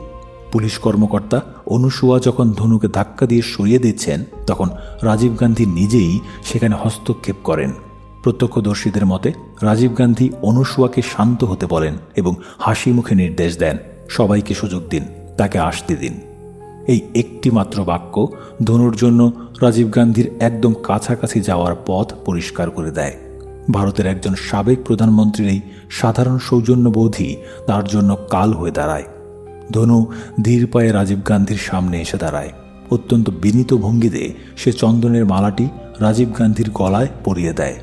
পুলিশ কর্মকর্তা অনুসুয়া যখন ধনুকে ধাক্কা দিয়ে সরিয়ে দিচ্ছেন, তখন রাজীব গান্ধী নিজেই সেখানে হস্তক্ষেপ করেন। প্রত্যক্ষদর্শীদের মতে রাজীব গান্ধী অনুসুয়াকে শান্ত হতে বলেন এবং হাসি মুখে নির্দেশ দেন, সবাইকে সুযোগ দিন, তাকে আসতে দিন। এই একটি মাত্র বাক্য ধনুর জন্য রাজীব গান্ধীর একদম কাছাকাছি যাওয়ার পথ পরিষ্কার করে দেয়। ভারতের একজন সাবেক প্রধানমন্ত্রীর এই সাধারণ সৌজন্যবোধই তার জন্য কাল হয়ে দাঁড়ায়। ধনু ধীর পায়ে রাজীব গান্ধীর সামনে এসে দাঁড়ায়। অত্যন্ত বিনীত ভঙ্গিতে সে চন্দনের মালাটি রাজীব গান্ধীর গলায় পরিয়ে দেয়।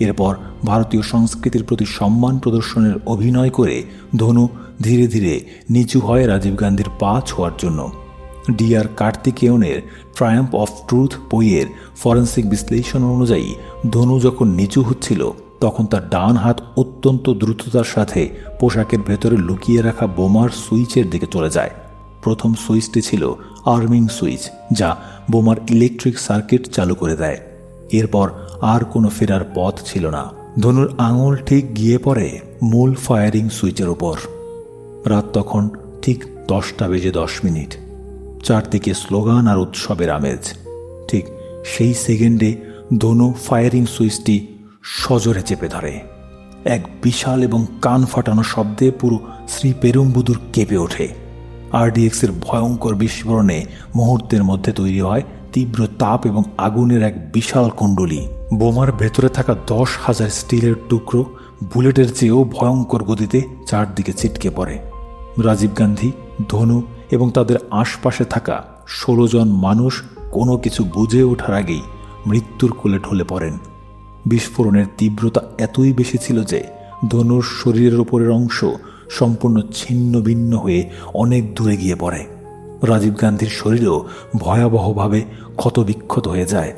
এরপর ভারতীয় সংস্কৃতির প্রতি সম্মান প্রদর্শনের অভিনয় করে ধনু ধীরে ধীরে নিচু হয় রাজীব গান্ধীর পা ছোঁয়ার জন্য। ডিআর কার্তিকেয়নের ট্রায়াম্প অফ ট্রুথ বইয়ের ফরেন্সিক বিশ্লেষণ অনুযায়ী ধনু যখন নিচু হচ্ছিল, তখন তার ডান হাত অত্যন্ত দ্রুততার সাথে পোশাকের ভেতরে লুকিয়ে রাখা বোমার সুইচের দিকে চলে যায়। প্রথম সুইচটি ছিল আর্মিং সুইচ, যা বোমার ইলেকট্রিক সার্কিট চালু করে দেয়। এরপর আর কোনো ফেরার পথ ছিল না। ধনুর আঙুল ঠিক গিয়ে পড়ে মূল ফায়ারিং সুইচের ওপর। রাত তখন ঠিক 10:10 চারদিকে স্লোগান আর উৎসবের আমেজ। ঠিক সেই সেকেন্ডে দোনো ফায়ারিং সুইচটি সজোরে চেপে ধরে। এক বিশাল এবং কান ফাটানো শব্দে পুরো শ্রীপেরুম্বুদুর কেঁপে ওঠে। আরডিএক্সের ভয়ঙ্কর বিস্ফোরণে মুহূর্তের মধ্যে তৈরি হয় তীব্র তাপ এবং আগুনের এক বিশাল কুণ্ডলী। বোমার ভেতরে থাকা 10,000 স্টিলের টুকরো বুলেটের চেয়েও ভয়ঙ্কর গতিতে চারদিকে ছিটকে পড়ে। রাজীব গান্ধী, ধনু এবং তাদের আশপাশে থাকা 16 জন মানুষ কোনো কিছু বুঝে ওঠার আগেই মৃত্যুর কোলে ঢলে পড়েন। বিস্ফোরণের তীব্রতা এতই বেশি ছিল যে ধনুর শরীরের উপরের অংশ সম্পূর্ণ ছিন্ন ভিন্ন হয়ে অনেক দূরে গিয়ে পড়ে। রাজীব গান্ধীর শরীরও ভয়াবহভাবে ক্ষতবিক্ষত হয়ে যায়।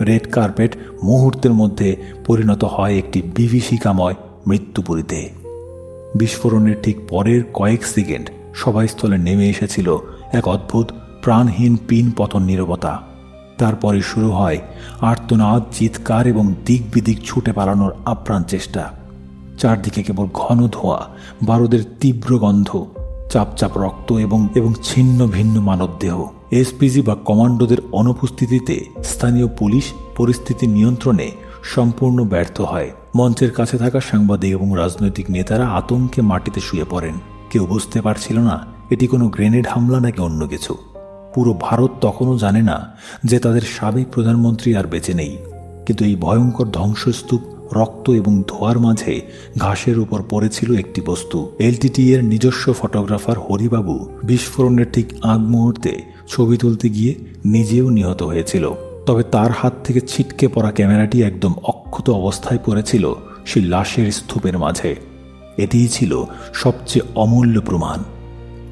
রেড কার্পেট মুহূর্তের মধ্যে পরিণত হয় একটি বিভীষিকাময় মৃত্যুপুরীতে। বিস্ফোরণের ঠিক পরের কয়েক সেকেন্ড সভাস্থলে নেমে এসেছিল এক অদ্ভুত প্রাণহীন পিন পতন নীরবতা। তারপরে শুরু হয় আর্তনাদ, চিৎকার এবং দিক বিদিক ছুটে পালানোর আপ্রাণ চেষ্টা। চারদিকে কেবল ঘন ধোঁয়া, বারুদের তীব্র গন্ধ, চাপচাপ রক্ত এবং ছিন্ন ভিন্ন মানবদেহ। এসপিজি বা কমান্ডোদের অনুপস্থিতিতে স্থানীয় পুলিশ পরিস্থিতি নিয়ন্ত্রণে সম্পূর্ণ ব্যর্থ হয়। মঞ্চের কাছে থাকা সাংবাদিক এবং রাজনৈতিক নেতারা আতঙ্কে মাটিতে শুয়ে পড়েন। কেউ বুঝতে পারছিল না এটি কোনো গ্রেনেড হামলা নাকি অন্য কিছু। পুরো ভারত তখনও জানে না যে তাদের সাবেক প্রধানমন্ত্রী আর বেঁচে নেই। কিন্তু এই ভয়ঙ্কর ধ্বংসস্তূপ, রক্ত এবং ধোঁয়ার মাঝে ঘাসের উপর পড়েছিল একটি বস্তু। এলটিটি এর নিজস্ব ফটোগ্রাফার হরিবাবু বিস্ফোরণের ঠিক আগ মুহূর্তে ছবি তুলতে গিয়ে নিজেও নিহত হয়েছিল। তবে তার হাত থেকে ছিটকে পড়া ক্যামেরাটি একদম অক্ষত অবস্থায় পড়েছিল সেই লাশের স্তূপের মাঝে। এটিই ছিল সবচেয়ে অমূল্য প্রমাণ।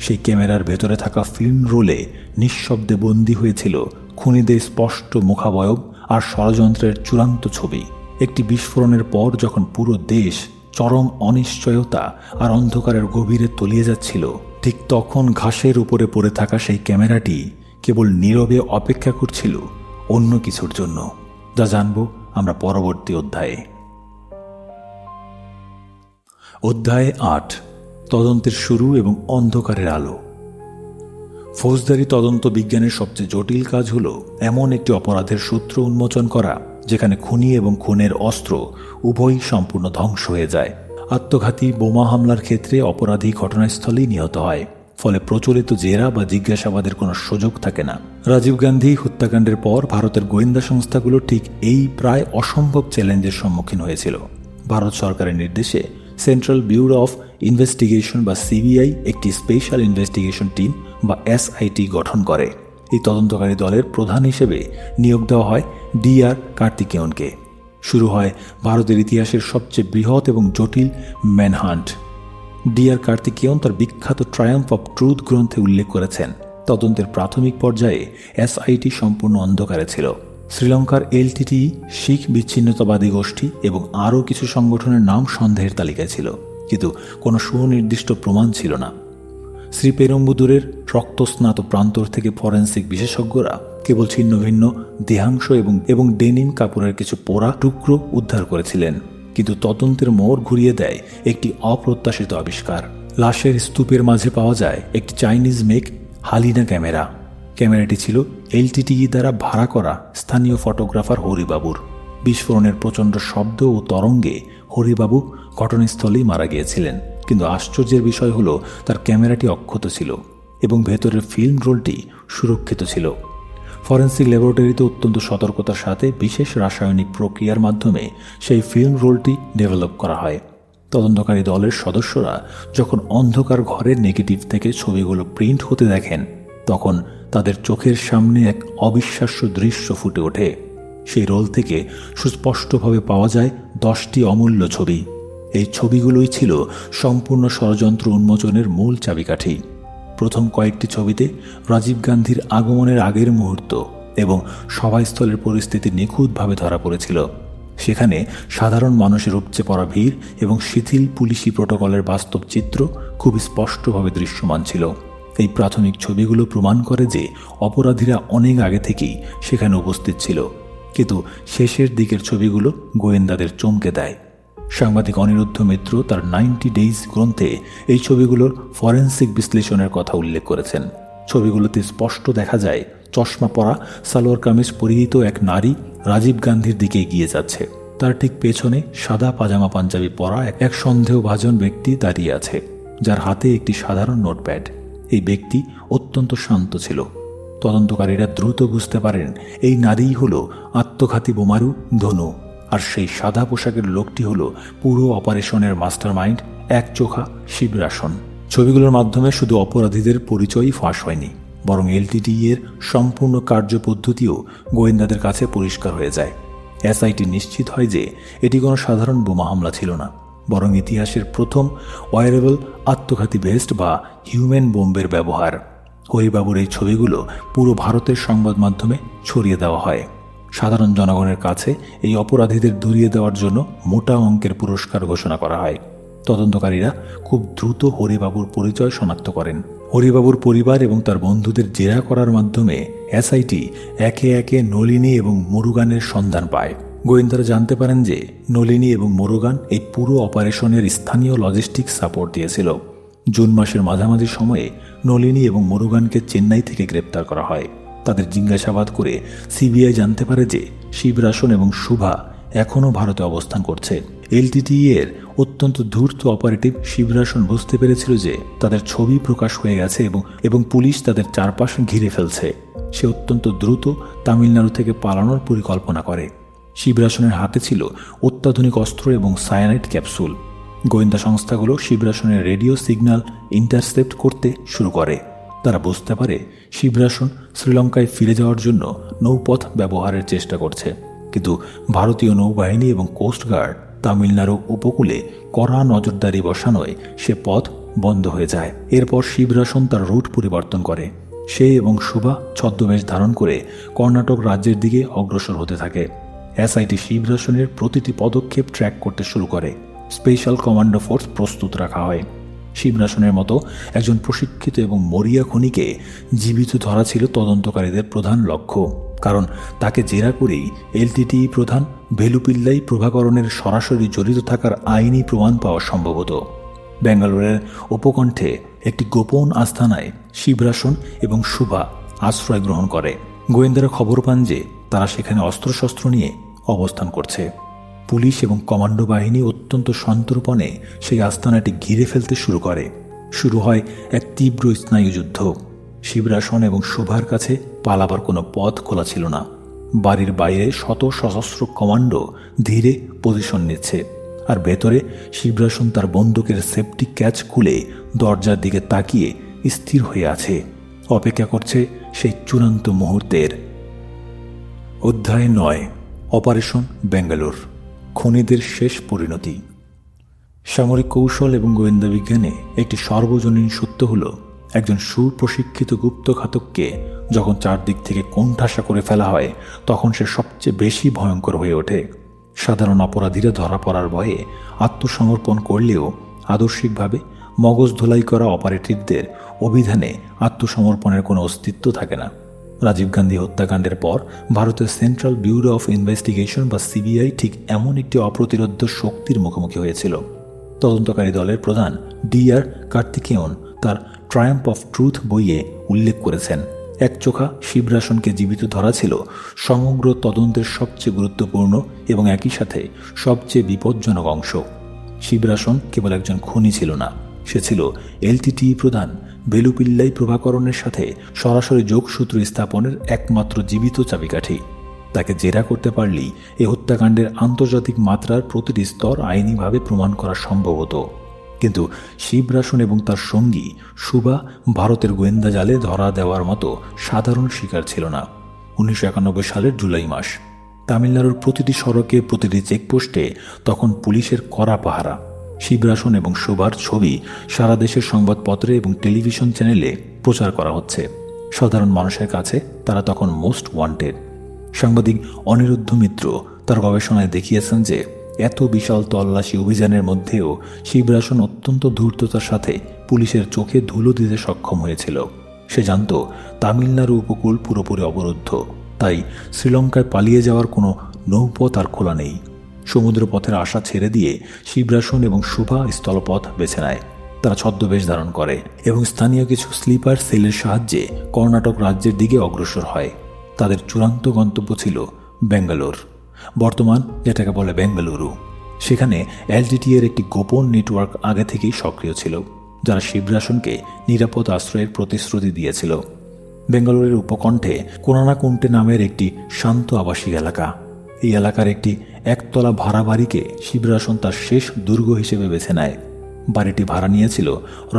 সেই ক্যামেরার ভেতরে থাকা ফিল্ম রোলে নিঃশব্দে বন্দী হয়েছিল খুনিদের স্পষ্ট মুখাবয়ব আর ষড়যন্ত্রের চূড়ান্ত ছবি। একটি বিস্ফোরণের পর যখন পুরো দেশ চরম অনিশ্চয়তা আর অন্ধকারের গভীরে তলিয়ে যাচ্ছিল, ঠিক তখন ঘাসের উপরে পড়ে থাকা সেই ক্যামেরাটি কেবল নীরবে অপেক্ষা করছিল অন্য কিছুর জন্য, যা জানব আমরা পরবর্তী অধ্যায়ে। অধ্যায় 8, তদন্তের শুরু এবং অন্ধকারের আলো। ফৌজদারি তদন্ত বিজ্ঞানের সবচেয়ে জটিল কাজ হল এমন একটি অপরাধের সূত্র উন্মোচন করা যেখানে খুনি এবং খুনের অস্ত্র উভয়ই সম্পূর্ণ ধ্বংস হয়ে যায়। আত্মঘাতী বোমা হামলার ক্ষেত্রে অপরাধী ঘটনাস্থলেই নিহত হয়, ফলে প্রচলিত জেরা বা জিজ্ঞাসাবাদের কোনো সুযোগ থাকে না। রাজীব গান্ধী হত্যাকাণ্ডের পর ভারতের গোয়েন্দা সংস্থাগুলো ঠিক এই প্রায় অসম্ভব চ্যালেঞ্জের সম্মুখীন হয়েছিল। ভারত সরকারের নির্দেশে সেন্ট্রাল ব্যুরো অফ ইনভেস্টিগেশন বা সিবিআই একটি স্পেশাল ইনভেস্টিগেশন টিম বা এসআইটি গঠন করে। এই তদন্তকারী দলের প্রধান হিসেবে নিয়োগ দেওয়া হয় ডিআর কার্তিকেয়নকে। শুরু হয় ভারতের ইতিহাসের সবচেয়ে বৃহৎ এবং জটিল ম্যানহান্ট। ডিআর কার্তিকেয়ন তার বিখ্যাত ট্রায়াম্ফ অফ ট্রুথ গ্রন্থে উল্লেখ করেছেন, তদন্তের প্রাথমিক পর্যায়ে এসআইটি সম্পূর্ণ অন্ধকারে ছিল। শ্রীলঙ্কার এলটিটি, শিখ বিচ্ছিন্নতাবাদী গোষ্ঠী এবং আরও কিছু সংগঠনের নাম সন্দেহের তালিকায় ছিল, কিন্তু কোনো সুনির্দিষ্ট প্রমাণ ছিল না। শ্রীপেরুম্বুদুরের রক্তস্নাত প্রান্তর থেকে ফরেন্সিক বিশেষজ্ঞরা কেবল ছিন্ন ভিন্ন দেহাংশ এবং ডেনিম কাপড়ের কিছু পোড়া টুকরো উদ্ধার করেছিলেন, কিন্তু তদন্তের মোড় ঘুরিয়ে দেয় একটি অপ্রত্যাশিত আবিষ্কার। লাশের স্তূপের মাঝে পাওয়া যায় একটি চাইনিজ মেক হালিনা ক্যামেরা। ক্যামেরাটি ছিল এলটিটিই দ্বারা ভাড়া করা স্থানীয় ফটোগ্রাফার হরিবাবুর। বিস্ফোরণের প্রচণ্ড শব্দ ও তরঙ্গে হরিবাবু ঘটনাস্থলেই মারা গিয়েছিলেন, কিন্তু আশ্চর্যের বিষয় হলো তার ক্যামেরাটি অক্ষত ছিল এবং ভেতরের ফিল্ম রোলটি সুরক্ষিত ছিল। ফরেন্সিক ল্যাবরেটরিতে অত্যন্ত সতর্কতার সাথে বিশেষ রাসায়নিক প্রক্রিয়ার মাধ্যমে সেই ফিল্ম রোলটি ডেভেলপ করা হয়। তদন্তকারী দলের সদস্যরা যখন অন্ধকার ঘরের নেগেটিভ থেকে ছবিগুলো প্রিন্ট হতে দেখেন, তখন তাদের চোখের সামনে এক অবিশ্বাস্য দৃশ্য ফুটে ওঠে। সেই রোল থেকে সুস্পষ্টভাবে পাওয়া যায় 10টি অমূল্য ছবি। এই ছবিগুলোই ছিল সম্পূর্ণ ষড়যন্ত্র উন্মোচনের মূল চাবিকাঠি। প্রথম কয়েকটি ছবিতে রাজীব গান্ধীর আগমনের আগের মুহূর্ত এবং সভাস্থলের পরিস্থিতি নিখুঁতভাবে ধরা পড়েছিল। সেখানে সাধারণ মানুষের উপচে পড়া ভিড় এবং শিথিল পুলিশি প্রোটোকলের বাস্তব চিত্র খুব স্পষ্টভাবে দৃশ্যমান ছিল। এই প্রাথমিক ছবিগুলো প্রমাণ করে যে অপরাধীরা অনেক আগে থেকেই সেখানে উপস্থিত ছিল, কিন্তু শেষের দিকের ছবিগুলো গোয়েন্দাদের চমকে দেয়। সাংবাদিক অনিরুদ্ধ মিত্র তার 90 ডেইজ গ্রন্থে এই ছবিগুলোর ফরেন্সিক বিশ্লেষণের কথা উল্লেখ করেছেন। ছবিগুলোতে স্পষ্ট দেখা যায় চশমা পরা, সালোয়ার কামিজ পরিহিত এক নারী রাজীব গান্ধীর দিকে এগিয়ে যাচ্ছে। তার ঠিক পেছনে সাদা পাজামা পাঞ্জাবি পরা এক সন্দেহভাজন ব্যক্তি দাঁড়িয়ে আছে, যার হাতে একটি সাধারণ নোটপ্যাড। এই ব্যক্তি অত্যন্ত শান্ত ছিল। তদন্তকারীরা দ্রুত বুঝতে পারেন এই নারীই হল আত্মঘাতী বোমারু ধনু, আর সেই সাদা পোশাকের লোকটি হল পুরো অপারেশনের মাস্টারমাইন্ড একচোখা শিবরাসন। ছবিগুলোর মাধ্যমে শুধু অপরাধীদের পরিচয়ই ফাঁস হয়নি, বরং এলটিটিই এর সম্পূর্ণ কার্যপদ্ধতিও গোয়েন্দাদের কাছে পরিষ্কার হয়ে যায়। এসআইটি নিশ্চিত হয় যে এটি কোনো সাধারণ বোমা হামলা ছিল না, বরং ইতিহাসের প্রথম ওয়ারেবল আত্মঘাতী ভেস্ট বা হিউম্যান বোম্বের ব্যবহার। হরিবাবুর এই ছবিগুলো পুরো ভারতের সংবাদ মাধ্যমে ছড়িয়ে দেওয়া হয়। সাধারণ জনগণের কাছে এই অপরাধীদের ধরিয়ে দেওয়ার জন্য মোটা অঙ্কের পুরস্কার ঘোষণা করা হয়। তদন্তকারীরা খুব দ্রুত হরিবাবুর পরিচয় শনাক্ত করেন। হরিবাবুর পরিবার এবং তার বন্ধুদের জেরা করার মাধ্যমে এসআইটি একে একে নলিনী এবং মুরুগানের সন্ধান পায়। গোয়েন্দারা জানতে পারেন যে নলিনী এবং মুরুগান এই পুরো অপারেশনের স্থানীয় লজিস্টিক সাপোর্ট দিয়েছিল। জুন মাসের মাঝামাঝি সময়ে নলিনী এবং মুরুগানকে চেন্নাই থেকে গ্রেপ্তার করা হয়। তাদের জিজ্ঞাসাবাদ করে সিবিআই জানতে পারে যে শিবরাসন এবং শুভা এখনও ভারতে অবস্থান করছে। এলটিটিই এর অত্যন্ত ধূর্ত অপারেটিভ শিবরাসন বুঝতে পেরেছিল যে তাদের ছবি প্রকাশ হয়ে গেছে এবং পুলিশ তাদের চারপাশ ঘিরে ফেলছে। সে অত্যন্ত দ্রুত তামিলনাড়ু থেকে পালানোর পরিকল্পনা করে। শিবরাসনের হাতে ছিল অত্যাধুনিক অস্ত্র এবং সায়ানাইড ক্যাপসুল। গোয়েন্দা সংস্থাগুলো শিবরাসনের রেডিও সিগন্যাল ইন্টারসেপ্ট করতে শুরু করে। তারা বুঝতে পারে শিবরাসন শ্রীলঙ্কায় ফিরে যাওয়ার জন্য নৌপথ ব্যবহারের চেষ্টা করছে, কিন্তু ভারতীয় নৌবাহিনী এবং কোস্টগার্ড তামিলনাড়ু উপকূলে কড়া নজরদারি বসানোয় সে পথ বন্ধ হয়ে যায়। এরপর শিবরাসন তার রুট পরিবর্তন করে। সে এবং শুভা ছদ্মবেশ ধারণ করে কর্ণাটক রাজ্যের দিকে অগ্রসর হতে থাকে। এসআইটি শিবরাসনের প্রতিটি পদক্ষেপ ট্র্যাক করতে শুরু করে। স্পেশাল কমান্ডো ফোর্স প্রস্তুত রাখা হয়। শিবরাসনের মতো একজন প্রশিক্ষিত এবং মরিয়া খুনিকে জীবিত ধরা ছিল তদন্তকারীদের প্রধান লক্ষ্য, কারণ তাকে জেরা করেই এলটিটিই প্রধান ভেলুপিল্লাই প্রভাকরণের সরাসরি জড়িত থাকার আইনি প্রমাণ পাওয়া সম্ভব হতো। ব্যাঙ্গালোরের উপকণ্ঠে একটি গোপন আস্তানায় শিবরাসন এবং শুভা আশ্রয় গ্রহণ করে। গোয়েন্দারা খবর পান যে তারা সেখানে অস্ত্রশস্ত্র নিয়ে অবস্থান করছে। পুলিশ এবং কমান্ডো বাহিনী অত্যন্ত সন্তর্পণে সেই আস্তানাটি ঘিরে ফেলতে শুরু করে। শুরু হয় এক তীব্র স্নায়ুযুদ্ধ। শিবরাসন এবং শুভার কাছে পালাবার কোনো পথ খোলা ছিল না। বাড়ির বাইরে শত সশস্ত্র কমান্ডো ধীরে পজিশন নিচ্ছে, আর ভেতরে শিবরাসন তার বন্দুকের সেফটি ক্যাচ খুলে দরজার দিকে তাকিয়ে স্থির হয়ে আছে, অপেক্ষা করছে সেই চূড়ান্ত মুহূর্তের। অধ্যায় 9, অপারেশন বেঙ্গালুর, খুনিদের শেষ পরিণতি। সামরিক কৌশল এবং গোয়েন্দা বিজ্ঞানে একটি সর্বজনীন সত্য হল, একজন সুপ্রশিক্ষিত গুপ্তঘাতককে যখন চারদিক থেকে কোণঠাসা করে ফেলা হয়, তখন সে সবচেয়ে বেশি ভয়ঙ্কর হয়ে ওঠে। সাধারণ অপরাধীরা ধরা পড়ার ভয়ে আত্মসমর্পণ করলেও আদর্শিকভাবে মগজ ধোলাই করা অপারেটিভদের অভিধানে আত্মসমর্পণের কোনো অস্তিত্ব থাকে না। রাজীব গান্ধী হত্যাকাণ্ডের পর ভারতের সেন্ট্রাল ব্যুরো অফ ইনভেস্টিগেশন বা সিবিআই ঠিক এমন একটি অপ্রতিরোধ্য শক্তির মুখোমুখি হয়েছিল। তদন্তকারী দলের প্রধান DR কার্তিকেয়ন তার ট্রায়াম্প অফ ট্রুথ বইয়ে উল্লেখ করেছেন, একচোখা শিবরাসনকে জীবিত ধরা ছিল সমগ্র তদন্তের সবচেয়ে গুরুত্বপূর্ণ এবং একই সাথে সবচেয়ে বিপজ্জনক অংশ। শিবরাসন কেবল একজন খুনি ছিল না, সে ছিল এলটিটিই প্রধান ভেলুপিল্লাই প্রভাকরণের সাথে সরাসরি যোগসূত্র স্থাপনের একমাত্র জীবিত চাবিকাঠি। তাকে জেরা করতে পারলেই এই হত্যাকাণ্ডের আন্তর্জাতিক মাত্রার প্রতিটি স্তর আইনিভাবে প্রমাণ করা সম্ভব হতো। কিন্তু শিবরাসন এবং তার সঙ্গী শুভা ভারতের গোয়েন্দা জালে ধরা দেওয়ার মতো সাধারণ শিকার ছিল না। 1991 সালের জুলাই মাস। তামিলনাড়ুর প্রতিটি সড়কে, প্রতিটি চেকপোস্টে তখন পুলিশের কড়া পাহারা। শিবরাসন এবং শুভার ছবি সারা দেশের সংবাদপত্রে এবং টেলিভিশন চ্যানেলে প্রচার করা হচ্ছে। সাধারণ মানুষের কাছে তারা তখন মোস্ট ওয়ান্টেড। সাংবাদিক অনিরুদ্ধ মিত্র তার গবেষণায় দেখিয়েছেন যে এত বিশাল তল্লাশি অভিযানের মধ্যেও শিবরাসন অত্যন্ত ধূর্ততার সাথে পুলিশের চোখে ধুলো দিতে সক্ষম হয়েছিল। সে জানত তামিলনাড়ু উপকূল পুরোপুরি অবরুদ্ধ, তাই শ্রীলঙ্কায় পালিয়ে যাওয়ার কোনো নৌপথ আর খোলা নেই। সমুদ্রপথের আশা ছেড়ে দিয়ে শিবরাসন এবং শুভা স্থলপথ বেছে নেয়। তারা ছদ্মবেশ ধারণ করে এবং স্থানীয় কিছু স্লিপার সেলের সাহায্যে কর্ণাটক রাজ্যের দিকে অগ্রসর হয়। তাদের চূড়ান্ত গন্তব্য ছিল ব্যাঙ্গালোর, বর্তমান যেটাকে বলে বেঙ্গালুরু। সেখানে এলটিটি এর একটি গোপন নেটওয়ার্ক আগে থেকেই সক্রিয় ছিল, যারা শিবরাসনকে নিরাপদ আশ্রয়ের প্রতিশ্রুতি দিয়েছিল। বেঙ্গালুরুর উপকণ্ঠে কোনানাকুন্টে নামের একটি শান্ত আবাসিক এলাকা। এই এলাকার একটি একতলা ভাড়া বাড়িকে শিবরাসন তার শেষ দুর্গ হিসেবে বেছে নেয়। বাড়িটি ভাড়া নিয়েছিল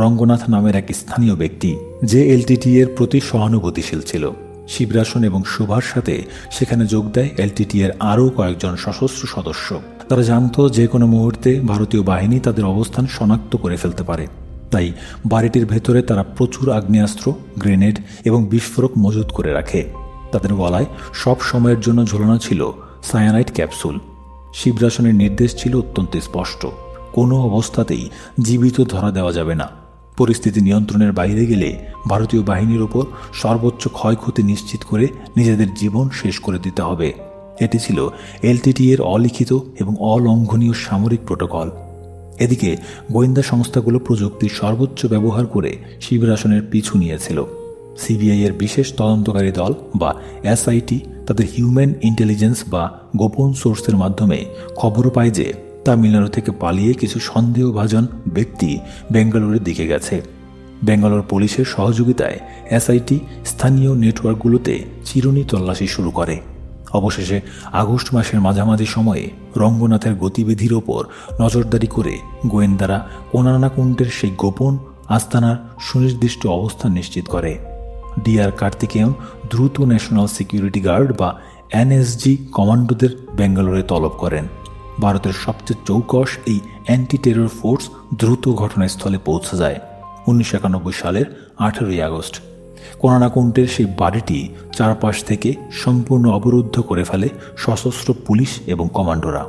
রঙ্গনাথ নামের এক স্থানীয় ব্যক্তি, যে এলটিটি এর প্রতি সহানুভূতিশীল ছিল। শিবরাসন এবং শুভার সাথে সেখানে যোগ দেয় এলটিটি এর আরও কয়েকজন সশস্ত্র সদস্য। তারা জানত যে কোনো মুহূর্তে ভারতীয় বাহিনী তাদের অবস্থান শনাক্ত করে ফেলতে পারে। তাই বাড়িটির ভেতরে তারা প্রচুর আগ্নেয়াস্ত্র, গ্রেনেড এবং বিস্ফোরক মজুত করে রাখে। তাদের গলায় সব সময়ের জন্য ঝোলানো ছিল সায়ানাইড ক্যাপসুল। শিবরাসনের নির্দেশ ছিল অত্যন্ত স্পষ্ট: কোনো অবস্থাতেই জীবিত ধরা দেওয়া যাবে না। পরিস্থিতি নিয়ন্ত্রণের বাইরে গেলে ভারতীয় বাহিনীর ওপর সর্বোচ্চ ক্ষয়ক্ষতি নিশ্চিত করে নিজেদের জীবন শেষ করে দিতে হবে। এটি ছিল এলটিটি এর অলিখিত এবং অলঙ্ঘনীয় সামরিক প্রোটোকল। এদিকে গোয়েন্দা সংস্থাগুলো প্রযুক্তির সর্বোচ্চ ব্যবহার করে শিবরাসনের পিছু নিয়েছিল। সিবিআই এর বিশেষ তদন্তকারী দল বা এসআইটি তাদের হিউম্যান ইন্টেলিজেন্স বা গোপন সোর্সের মাধ্যমে খবর পায় যে তামিলনাড়ু থেকে পালিয়ে কিছু সন্দেহভাজন ব্যক্তি বেঙ্গালুরুর দিকে গেছে। বেঙ্গালোর পুলিশের সহযোগিতায় এসআইটি স্থানীয় নেটওয়ার্কগুলোতে চিরুনি তল্লাশি শুরু করে। অবশেষে আগস্ট মাসের মাঝামাঝি সময়ে রঙ্গনাথের গতিবিধির ওপর নজরদারি করে গোয়েন্দারা কোনানাকুন্টের সেই গোপন আস্তানার সুনির্দিষ্ট অবস্থান নিশ্চিত করে। ডিআর কার্তিকেয়ন দ্রুত ন্যাশনাল সিকিউরিটি গার্ড বা এনএসজি কমান্ডোদের বেঙ্গালোরে তলব করেন। ভারতের সবচেয়ে চৌকস এই অ্যান্টি টেরর ফোর্স দ্রুত ঘটনাস্থলে পৌঁছে যায় 1991 সালের 18 আগস্ট। কোনানাকুন্টের সেই বাড়িটি চারপাশ থেকে সম্পূর্ণ অবরুদ্ধ করে ফেলে সশস্ত্র পুলিশ এবং কমান্ডোরা।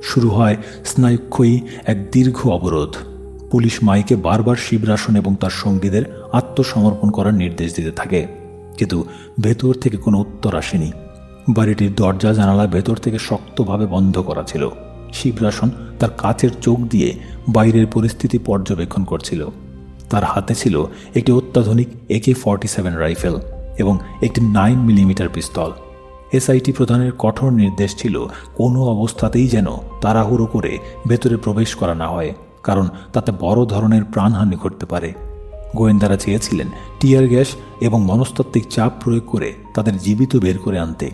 শুরু হয় স্নায়ুক্ষয়ী এক দীর্ঘ অবরোধ। পুলিশ মাইকে বারবার শিবরাসন এবং তার সঙ্গীদের আত্মসমর্পণ করার নির্দেশ দিতে থাকে, কিন্তু ভেতর থেকে কোনো উত্তর আসেনি। বাড়িটির দরজা জানালা ভেতর থেকে শক্তভাবে বন্ধ করা ছিল। শিবরাসন তার কাচের চোখ দিয়ে বাইরের পরিস্থিতি পর্যবেক্ষণ করছিল। তার হাতে ছিল একটি অত্যাধুনিক AK-47 রাইফেল এবং একটি 9 মিলিমিটার পিস্তল। এসআইটি প্রধানের কঠোর নির্দেশ ছিল কোনো অবস্থাতেই যেন তাড়াহুড়ো করে ভেতরে প্রবেশ করা না হয়, কারণ তাতে বড় ধরনের প্রাণহানি ঘটতে পারে। গোয়েন্দারা চেয়েছিলেন টিয়ার গ্যাস এবং মনস্তাত্ত্বিক চাপ প্রয়োগ করে তাদের জীবিত বের করে আনতে,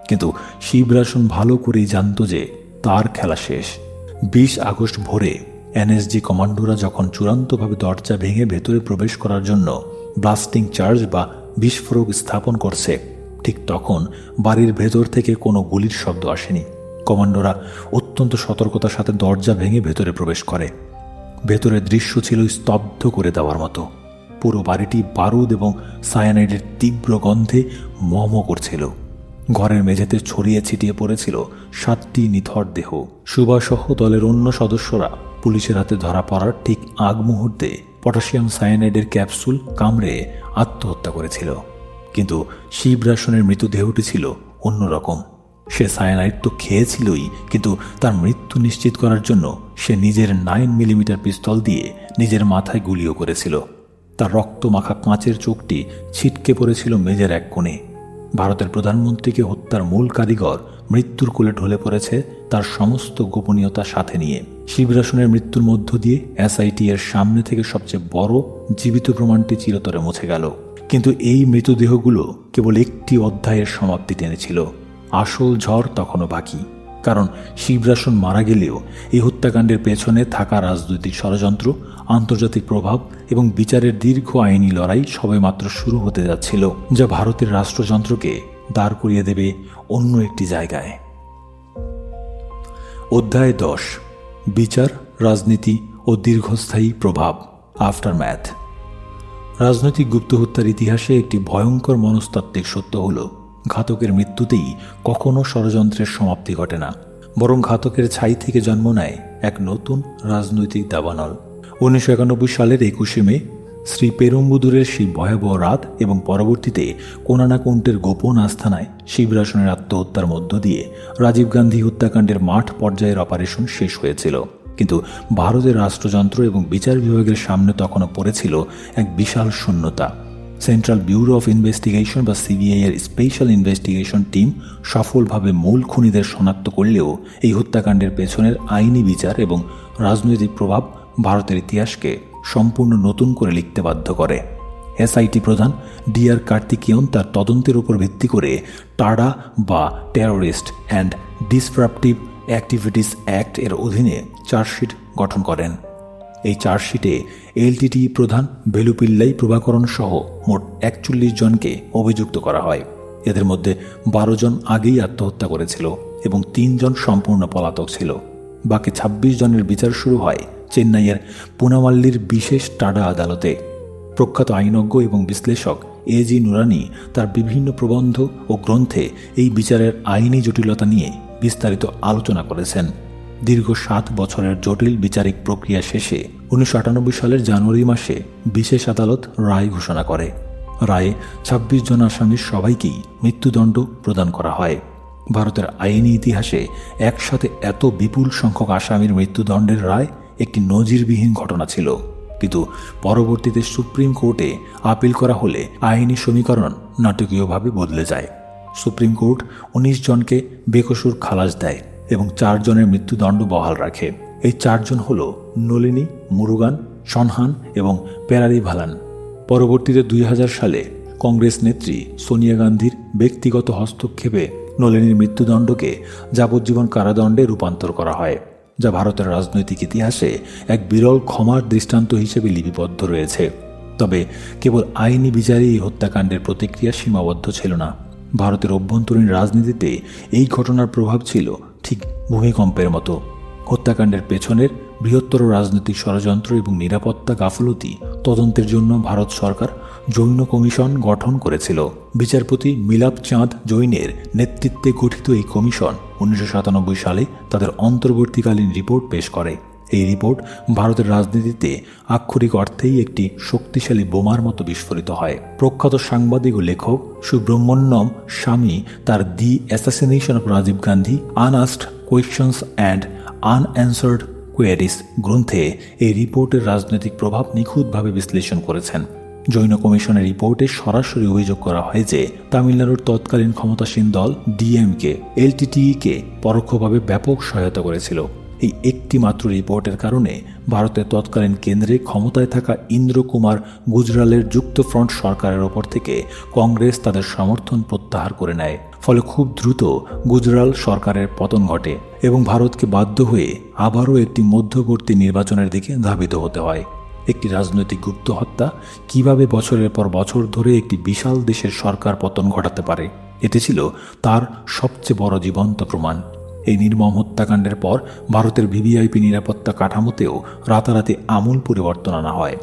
কিন্তু শিবরাসন ভালো করেই জানত যে তার খেলা শেষ। 20 আগস্ট ভোরে এনএসজি কমান্ডোরা যখন চূড়ান্তভাবে দরজা ভেঙে ভেতরে প্রবেশ করার জন্য ব্লাস্টিং চার্জ বা বিস্ফোরক স্থাপন করছে, ঠিক তখন বাড়ির ভেতর থেকে কোনো গুলির শব্দ আসেনি। কমান্ডোরা অত্যন্ত সতর্কতার সাথে দরজা ভেঙে ভেতরে প্রবেশ করে। ভেতরের দৃশ্য ছিল স্তব্ধ করে দেওয়ার মতো। পুরো বাড়িটি বারুদ এবং সায়ানাইডের তীব্র গন্ধে মম করছিল। ঘরের মেঝেতে ছড়িয়ে ছিটিয়ে পড়েছিল 7টি নিথর দেহ। সুভাসহ দলের অন্য সদস্যরা পুলিশের হাতে ধরা পড়ার ঠিক আগ মুহূর্তে পটাশিয়াম সায়ানাইডের ক্যাপসুল কামড়ে আত্মহত্যা করেছিল। কিন্তু শিবরাসনের মৃতদেহটি ছিল অন্যরকম। সে সায়ানাইড তো খেয়েছিলই, কিন্তু তার মৃত্যু নিশ্চিত করার জন্য সে নিজের 9 মিলিমিটার পিস্তল দিয়ে নিজের মাথায় গুলিও করেছিল। তার রক্তমাখা কাঁচের চোখটি ছিটকে পড়েছিল মেঝের এক কোণে। ভারতের প্রধানমন্ত্রীকে হত্যার মূল কারিগর মৃত্যুর কোলে ঢলে পড়েছে তার সমস্ত গোপনীয়তা সাথে নিয়ে। শিবরাসনের মৃত্যুর মধ্য দিয়ে এসআইটি এর সামনে থেকে সবচেয়ে বড় জীবিত প্রমাণটি চিরতরে মুছে গেল। কিন্তু এই মৃতদেহগুলো কেবল একটি অধ্যায়ের সমাপ্তি টেনেছিল। আসল ঝড় তখনও বাকি, কারণ শিবরাসন মারা গেলেও এই হত্যাকাণ্ডের পেছনে থাকা রাজনৈতিক ষড়যন্ত্র, আন্তর্জাতিক প্রভাব এবং বিচারের দীর্ঘ আইনি লড়াই সবেমাত্র শুরু হতে যাচ্ছিল, যা ভারতের রাষ্ট্রযন্ত্রকে দাঁড় করিয়ে দেবে অন্য একটি জায়গায়। অধ্যায় 10: বিচার, রাজনীতি ও দীর্ঘস্থায়ী প্রভাব। আফটারম্যাথ। রাজনৈতিক গুপ্তহত্যার ইতিহাসে একটি ভয়ঙ্কর মনস্তাত্ত্বিক সত্য হল, ঘাতকের মৃত্যুতেই কখনো ষড়যন্ত্রের সমাপ্তি ঘটে না, বরং ঘাতকের ছাই থেকে জন্ম নেয় এক নতুন রাজনৈতিক দাবানল। 1991 সালের 21 মে শ্রী পেরুম্বুদুরের সেই ভয়াবহ রাত এবং পরবর্তীতে কোনানাকুন্টের গোপন আস্থানায় শিবরাসনের আত্মহত্যার মধ্য দিয়ে রাজীব গান্ধী হত্যাকাণ্ডের মাঠ পর্যায়ের অপারেশন শেষ হয়েছিল। কিন্তু ভারতের রাষ্ট্রযন্ত্র এবং বিচার বিভাগের সামনে তখনও পড়েছিল এক বিশাল শূন্যতা। সেন্ট্রাল ব্যুরো অফ ইনভেস্টিগেশন বা সিবিআই এর স্পেশাল ইনভেস্টিগেশন টিম সফলভাবে মূল খুনিদের শনাক্ত করলেও এই হত্যাকাণ্ডের পেছনের আইনি বিচার এবং রাজনৈতিক প্রভাব ভারতের ইতিহাসকে সম্পূর্ণ নতুন করে লিখতে বাধ্য করে। এসআইটি প্রধান ডিআর কার্তিকেয়ন তার তদন্তের উপর ভিত্তি করে টাডা বা terrorist and disruptive activities act এর অধীনে চার্জশিট গঠন করেন। এই চার্জশিটে এলটিটি প্রধান ভেলুপিল্লাই প্রভাকরণ সহ মোট 41 জনকে অভিযুক্ত করা হয়। এদের মধ্যে 12 জন আগেই আত্মহত্যা করেছিল এবং 3 জন সম্পূর্ণ পলাতক ছিল। বাকি 26 জনের বিচার শুরু হয় চেন্নাইয়ের পুনামাল্লির বিশেষ টাডা আদালতে। প্রখ্যাত আইনজ্ঞ এবং বিশ্লেষক এজি নুরানি তার বিভিন্ন প্রবন্ধ ও গ্রন্থে এই বিচারের আইনি জটিলতা নিয়ে বিস্তারিত আলোচনা করেছেন। দীর্ঘ 7 বছরের জটিল বিচারিক প্রক্রিয়া শেষে 1998 সালের জানুয়ারি মাসে বিশেষ আদালত রায় ঘোষণা করে। রায়ে 26 জন আসামির সবাইকেই মৃত্যুদণ্ড প্রদান করা হয়। ভারতের আইনি ইতিহাসে একসাথে এত বিপুল সংখ্যক আসামির মৃত্যুদণ্ডের রায় একটি নজিরবিহীন ঘটনা ছিল। কিন্তু পরবর্তীতে সুপ্রিম কোর্টে আপিল করা হলে আইনি সমীকরণ নাটকীয়ভাবে বদলে যায়। সুপ্রিম কোর্ট 19 জনকে বেকসুর খালাস দেয় এবং 4 জনের মৃত্যুদণ্ড বহাল রাখে। এই 4 জন হল নলিনী, মুরুগান, সনহান এবং পেরারি ভালান। পরবর্তীতে 2000 সালে কংগ্রেস নেত্রী সোনিয়া গান্ধীর ব্যক্তিগত হস্তক্ষেপে নলিনীর মৃত্যুদণ্ডকে যাবজ্জীবন কারাদণ্ডে রূপান্তর করা হয়, যা ভারতের রাজনৈতিক ইতিহাসে এক বিরল ক্ষমার দৃষ্টান্ত হিসেবে লিপিবদ্ধ রয়েছে। তবে কেবল আইনি বিচারে এই হত্যাকাণ্ডের প্রতিক্রিয়া সীমাবদ্ধ ছিল না। ভারতের অভ্যন্তরীণ রাজনীতিতে এই ঘটনার প্রভাব ছিল ঠিক ভূমিকম্পের মতো। হত্যাকাণ্ডের পেছনের বৃহত্তর রাজনৈতিক ষড়যন্ত্র এবং নিরাপত্তা গাফলতি তদন্তের জন্য ভারত সরকার জৈন কমিশন গঠন করেছিল। বিচারপতি মিলাপ চাঁদ জৈনের নেতৃত্বে গঠিত এই কমিশন 1997 সালে তাদের অন্তর্বর্তীকালীন রিপোর্ট পেশ করে। এই রিপোর্ট ভারতের রাজনীতিতে আক্ষরিক অর্থেই একটি শক্তিশালী বোমার মতো বিস্ফোরিত হয়। প্রখ্যাত সাংবাদিক ও লেখক সুব্রহ্মণ্যম স্বামী তার the assassination of Rajiv Gandhi unasked questions and unanswered queries গ্রন্থে এই রিপোর্টের রাজনৈতিক প্রভাব নিখুঁতভাবে বিশ্লেষণ করেছেন। জৈন কমিশনের রিপোর্টে সরাসরি অভিযোগ করা হয় যে তামিলনাড়ুর তৎকালীন ক্ষমতাসীন দল ডিএমকে এলটিটিইকে পরোক্ষভাবে ব্যাপক সহায়তা করেছিল। এই একটি মাত্র রিপোর্টের কারণে ভারতের তৎকালীন কেন্দ্রে ক্ষমতায় থাকা ইন্দ্র কুমার গুজরালের যুক্তফ্রন্ট সরকারের ওপর থেকে কংগ্রেস তাদের সমর্থন প্রত্যাহার করে নেয়। ফলে খুব দ্রুত গুজরাল সরকারের পতন ঘটে এবং ভারতকে বাধ্য হয়ে আবারও একটি মধ্যবর্তী নির্বাচনের দিকে ধাবিত হতে হয়। একটি রাজনৈতিক গুপ্ত হত্যা কিভাবে বছরের পর বছর ধরে একটি বিশাল দেশের সরকার পতন ঘটাতে পারে, এটি ছিল তার সবচেয়ে বড় জীবন্ত প্রমাণ। এই নির্মম হত্যাকাণ্ডের পর ভারতের ভিভিআইপি নিরাপত্তা কাঠামোতেও রাতারাতি আমূল পরিবর্তন আনা হয়।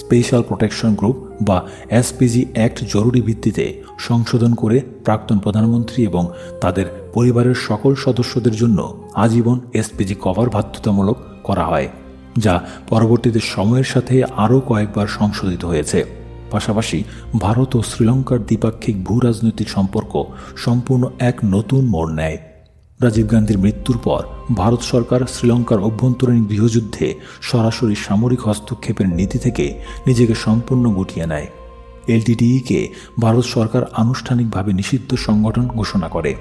স্পেশাল প্রোটেকশন গ্রুপ বা এসপিজি অ্যাক্ট জরুরি ভিত্তিতে সংশোধন করে প্রাক্তন প্রধানমন্ত্রী এবং তাদের পরিবারের সকল সদস্যদের জন্য আজীবন এসপিজি কভার বাধ্যতামূলক করা হয়, যা পরবর্তীতে সময়ের সাথে আরও কয়েকবার সংশোধিত হয়েছে। পাশাপাশি ভারত ও শ্রীলঙ্কার দ্বিপাক্ষিক ভূ রাজনৈতিক সম্পর্ক সম্পূর্ণ এক নতুন মোড় নেয়। রাজীব গান্ধীর মৃত্যুর পর ভারত সরকার শ্রীলঙ্কার অভ্যন্তরীণ গৃহযুদ্ধে সরাসরি সামরিক হস্তক্ষেপের নীতি থেকে নিজেকে সম্পূর্ণ গুটিয়ে নেয়। এলটিটিইকে ভারত সরকার আনুষ্ঠানিকভাবে নিষিদ্ধ সংগঠন ঘোষণা করে।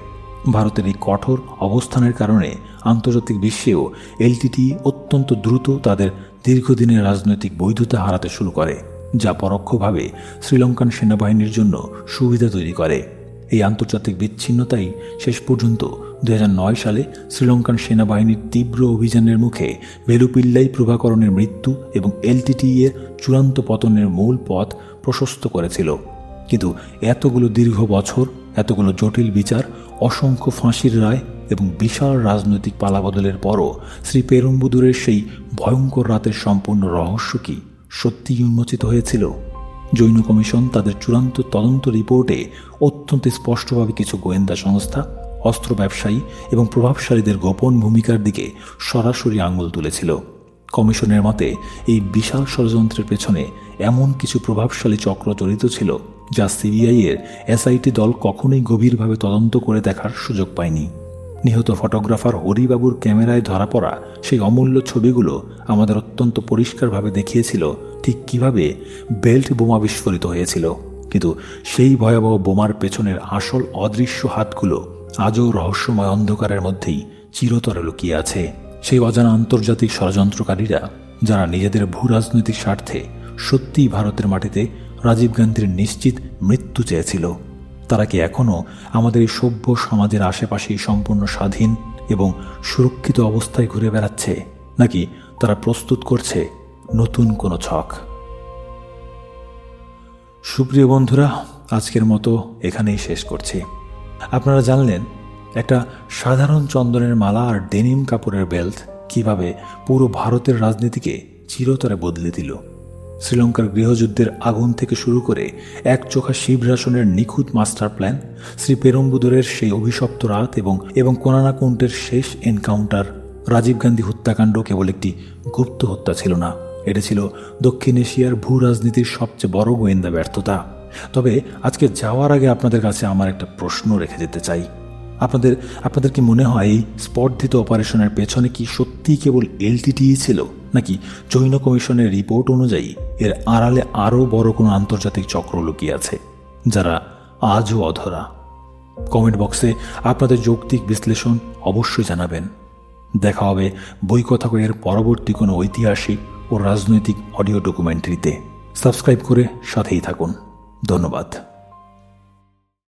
ভারতের এই কঠোর অবস্থানের কারণে আন্তর্জাতিক বিশ্বেও এলটিটিই অত্যন্ত দ্রুত তাদের দীর্ঘদিনের রাজনৈতিক বৈধতা হারাতে শুরু করে, যা পরোক্ষভাবে শ্রীলঙ্কান সেনাবাহিনীর জন্য সুবিধা তৈরি করে। এই আন্তর্জাতিক বিচ্ছিন্নতাই শেষ পর্যন্ত 2009 সালে শ্রীলঙ্কান সেনাবাহিনীর তীব্র অভিযানের মুখে ভেলুপিল্লাই প্রভাকরণের মৃত্যু এবং এলটিটিই এর চূড়ান্ত পতনের মূল পথ প্রশস্ত করেছিল। কিন্তু এতগুলো দীর্ঘ বছর, এতগুলো জটিল বিচার, অসংখ্য ফাঁসির রায় এবং বিশাল রাজনৈতিক পালাবদলের পরও শ্রী পেরুম্বুদুরের সেই ভয়ঙ্কর রাতের সম্পূর্ণ রহস্য কি সত্যিই উন্মোচিত হয়েছিল? জৈন কমিশন তাদের চূড়ান্ত তদন্ত রিপোর্টে অত্যন্ত স্পষ্টভাবে কিছু গোয়েন্দা সংস্থা, অস্ত্র ব্যবসায়ী এবং প্রভাবশালীদের গোপন ভূমিকার দিকে সরাসরি আঙুল তুলেছিল। কমিশনের মতে এই বিশাল ষড়যন্ত্রের পেছনে এমন কিছু প্রভাবশালী চক্র জড়িত ছিল যা সিবিআই এর এসআইটি দল কখনোই গভীরভাবে তদন্ত করে দেখার সুযোগ পায়নি। নিহত ফটোগ্রাফার হরিবাবুর ক্যামেরায় ধরা পড়া সেই অমূল্য ছবিগুলো আমাদের অত্যন্ত পরিষ্কারভাবে দেখিয়েছিল ঠিক কিভাবে বেল্ট বোমা বিস্ফোরিত হয়েছিল। কিন্তু সেই ভয়াবহ বোমার পেছনের আসল অদৃশ্য হাতগুলো আজও রহস্যময় অন্ধকারের মধ্যেই চিরতরে লুকিয়ে আছে। সেই অজানা আন্তর্জাতিক ষড়যন্ত্রকারীরা যারা নিজেদের ভূ রাজনৈতিক স্বার্থে সত্যিই ভারতের মাটিতে রাজীব গান্ধীর নিশ্চিত মৃত্যু চেয়েছিল, তারা কি এখনও আমাদের এই সভ্য সমাজের আশেপাশেই সম্পূর্ণ স্বাধীন এবং সুরক্ষিত অবস্থায় ঘুরে বেড়াচ্ছে, নাকি তারা প্রস্তুত করছে নতুন কোনো ছক? সুপ্রিয় বন্ধুরা, আজকের মতো এখানেই শেষ করছি। আপনারা জানলেন একটা সাধারণ চন্দনের মালা আর ডেনিম কাপড়ের বেল্ট কিভাবে পুরো ভারতের রাজনীতিকে চিরতরে বদলে দিল। শ্রীলঙ্কার গৃহযুদ্ধের আগুন থেকে শুরু করে একচোখা শিবরাসনের নিখুঁত মাস্টার প্ল্যান, শ্রী পেরুম্বুদুরের সেই অভিশপ্ত রাত এবং কোনানাকুন্টের শেষ এনকাউন্টার, রাজীব গান্ধী হত্যাকাণ্ড কেবল একটি গুপ্ত হত্যা ছিল না, এটা ছিল দক্ষিণ এশিয়ার ভূ রাজনীতির সবচেয়ে বড় গোয়েন্দা ব্যর্থতা। তবে আজকে যাওয়ার আগে আপনাদের কাছে আমার একটা প্রশ্ন রেখে যেতে চাই। আপনাদের কি মনে হয় এই স্পর্ধিত অপারেশনের পেছনে কি সত্যিই কেবল এলটিটিই ছিল, নাকি জৈন কমিশনের রিপোর্ট অনুযায়ী এর আড়ালে আরও বড় কোনো আন্তর্জাতিক চক্র লুকিয়ে আছে যারা আজও অধরা? কমেন্ট বক্সে আপনাদের যৌক্তিক বিশ্লেষণ অবশ্যই জানাবেন। দেখা হবে বই কথা কয়ের পরবর্তী কোনো ঐতিহাসিক ও রাজনৈতিক অডিও ডকুমেন্টারিতে। সাবস্ক্রাইব করে সাথেই থাকুন। ধন্যবাদ।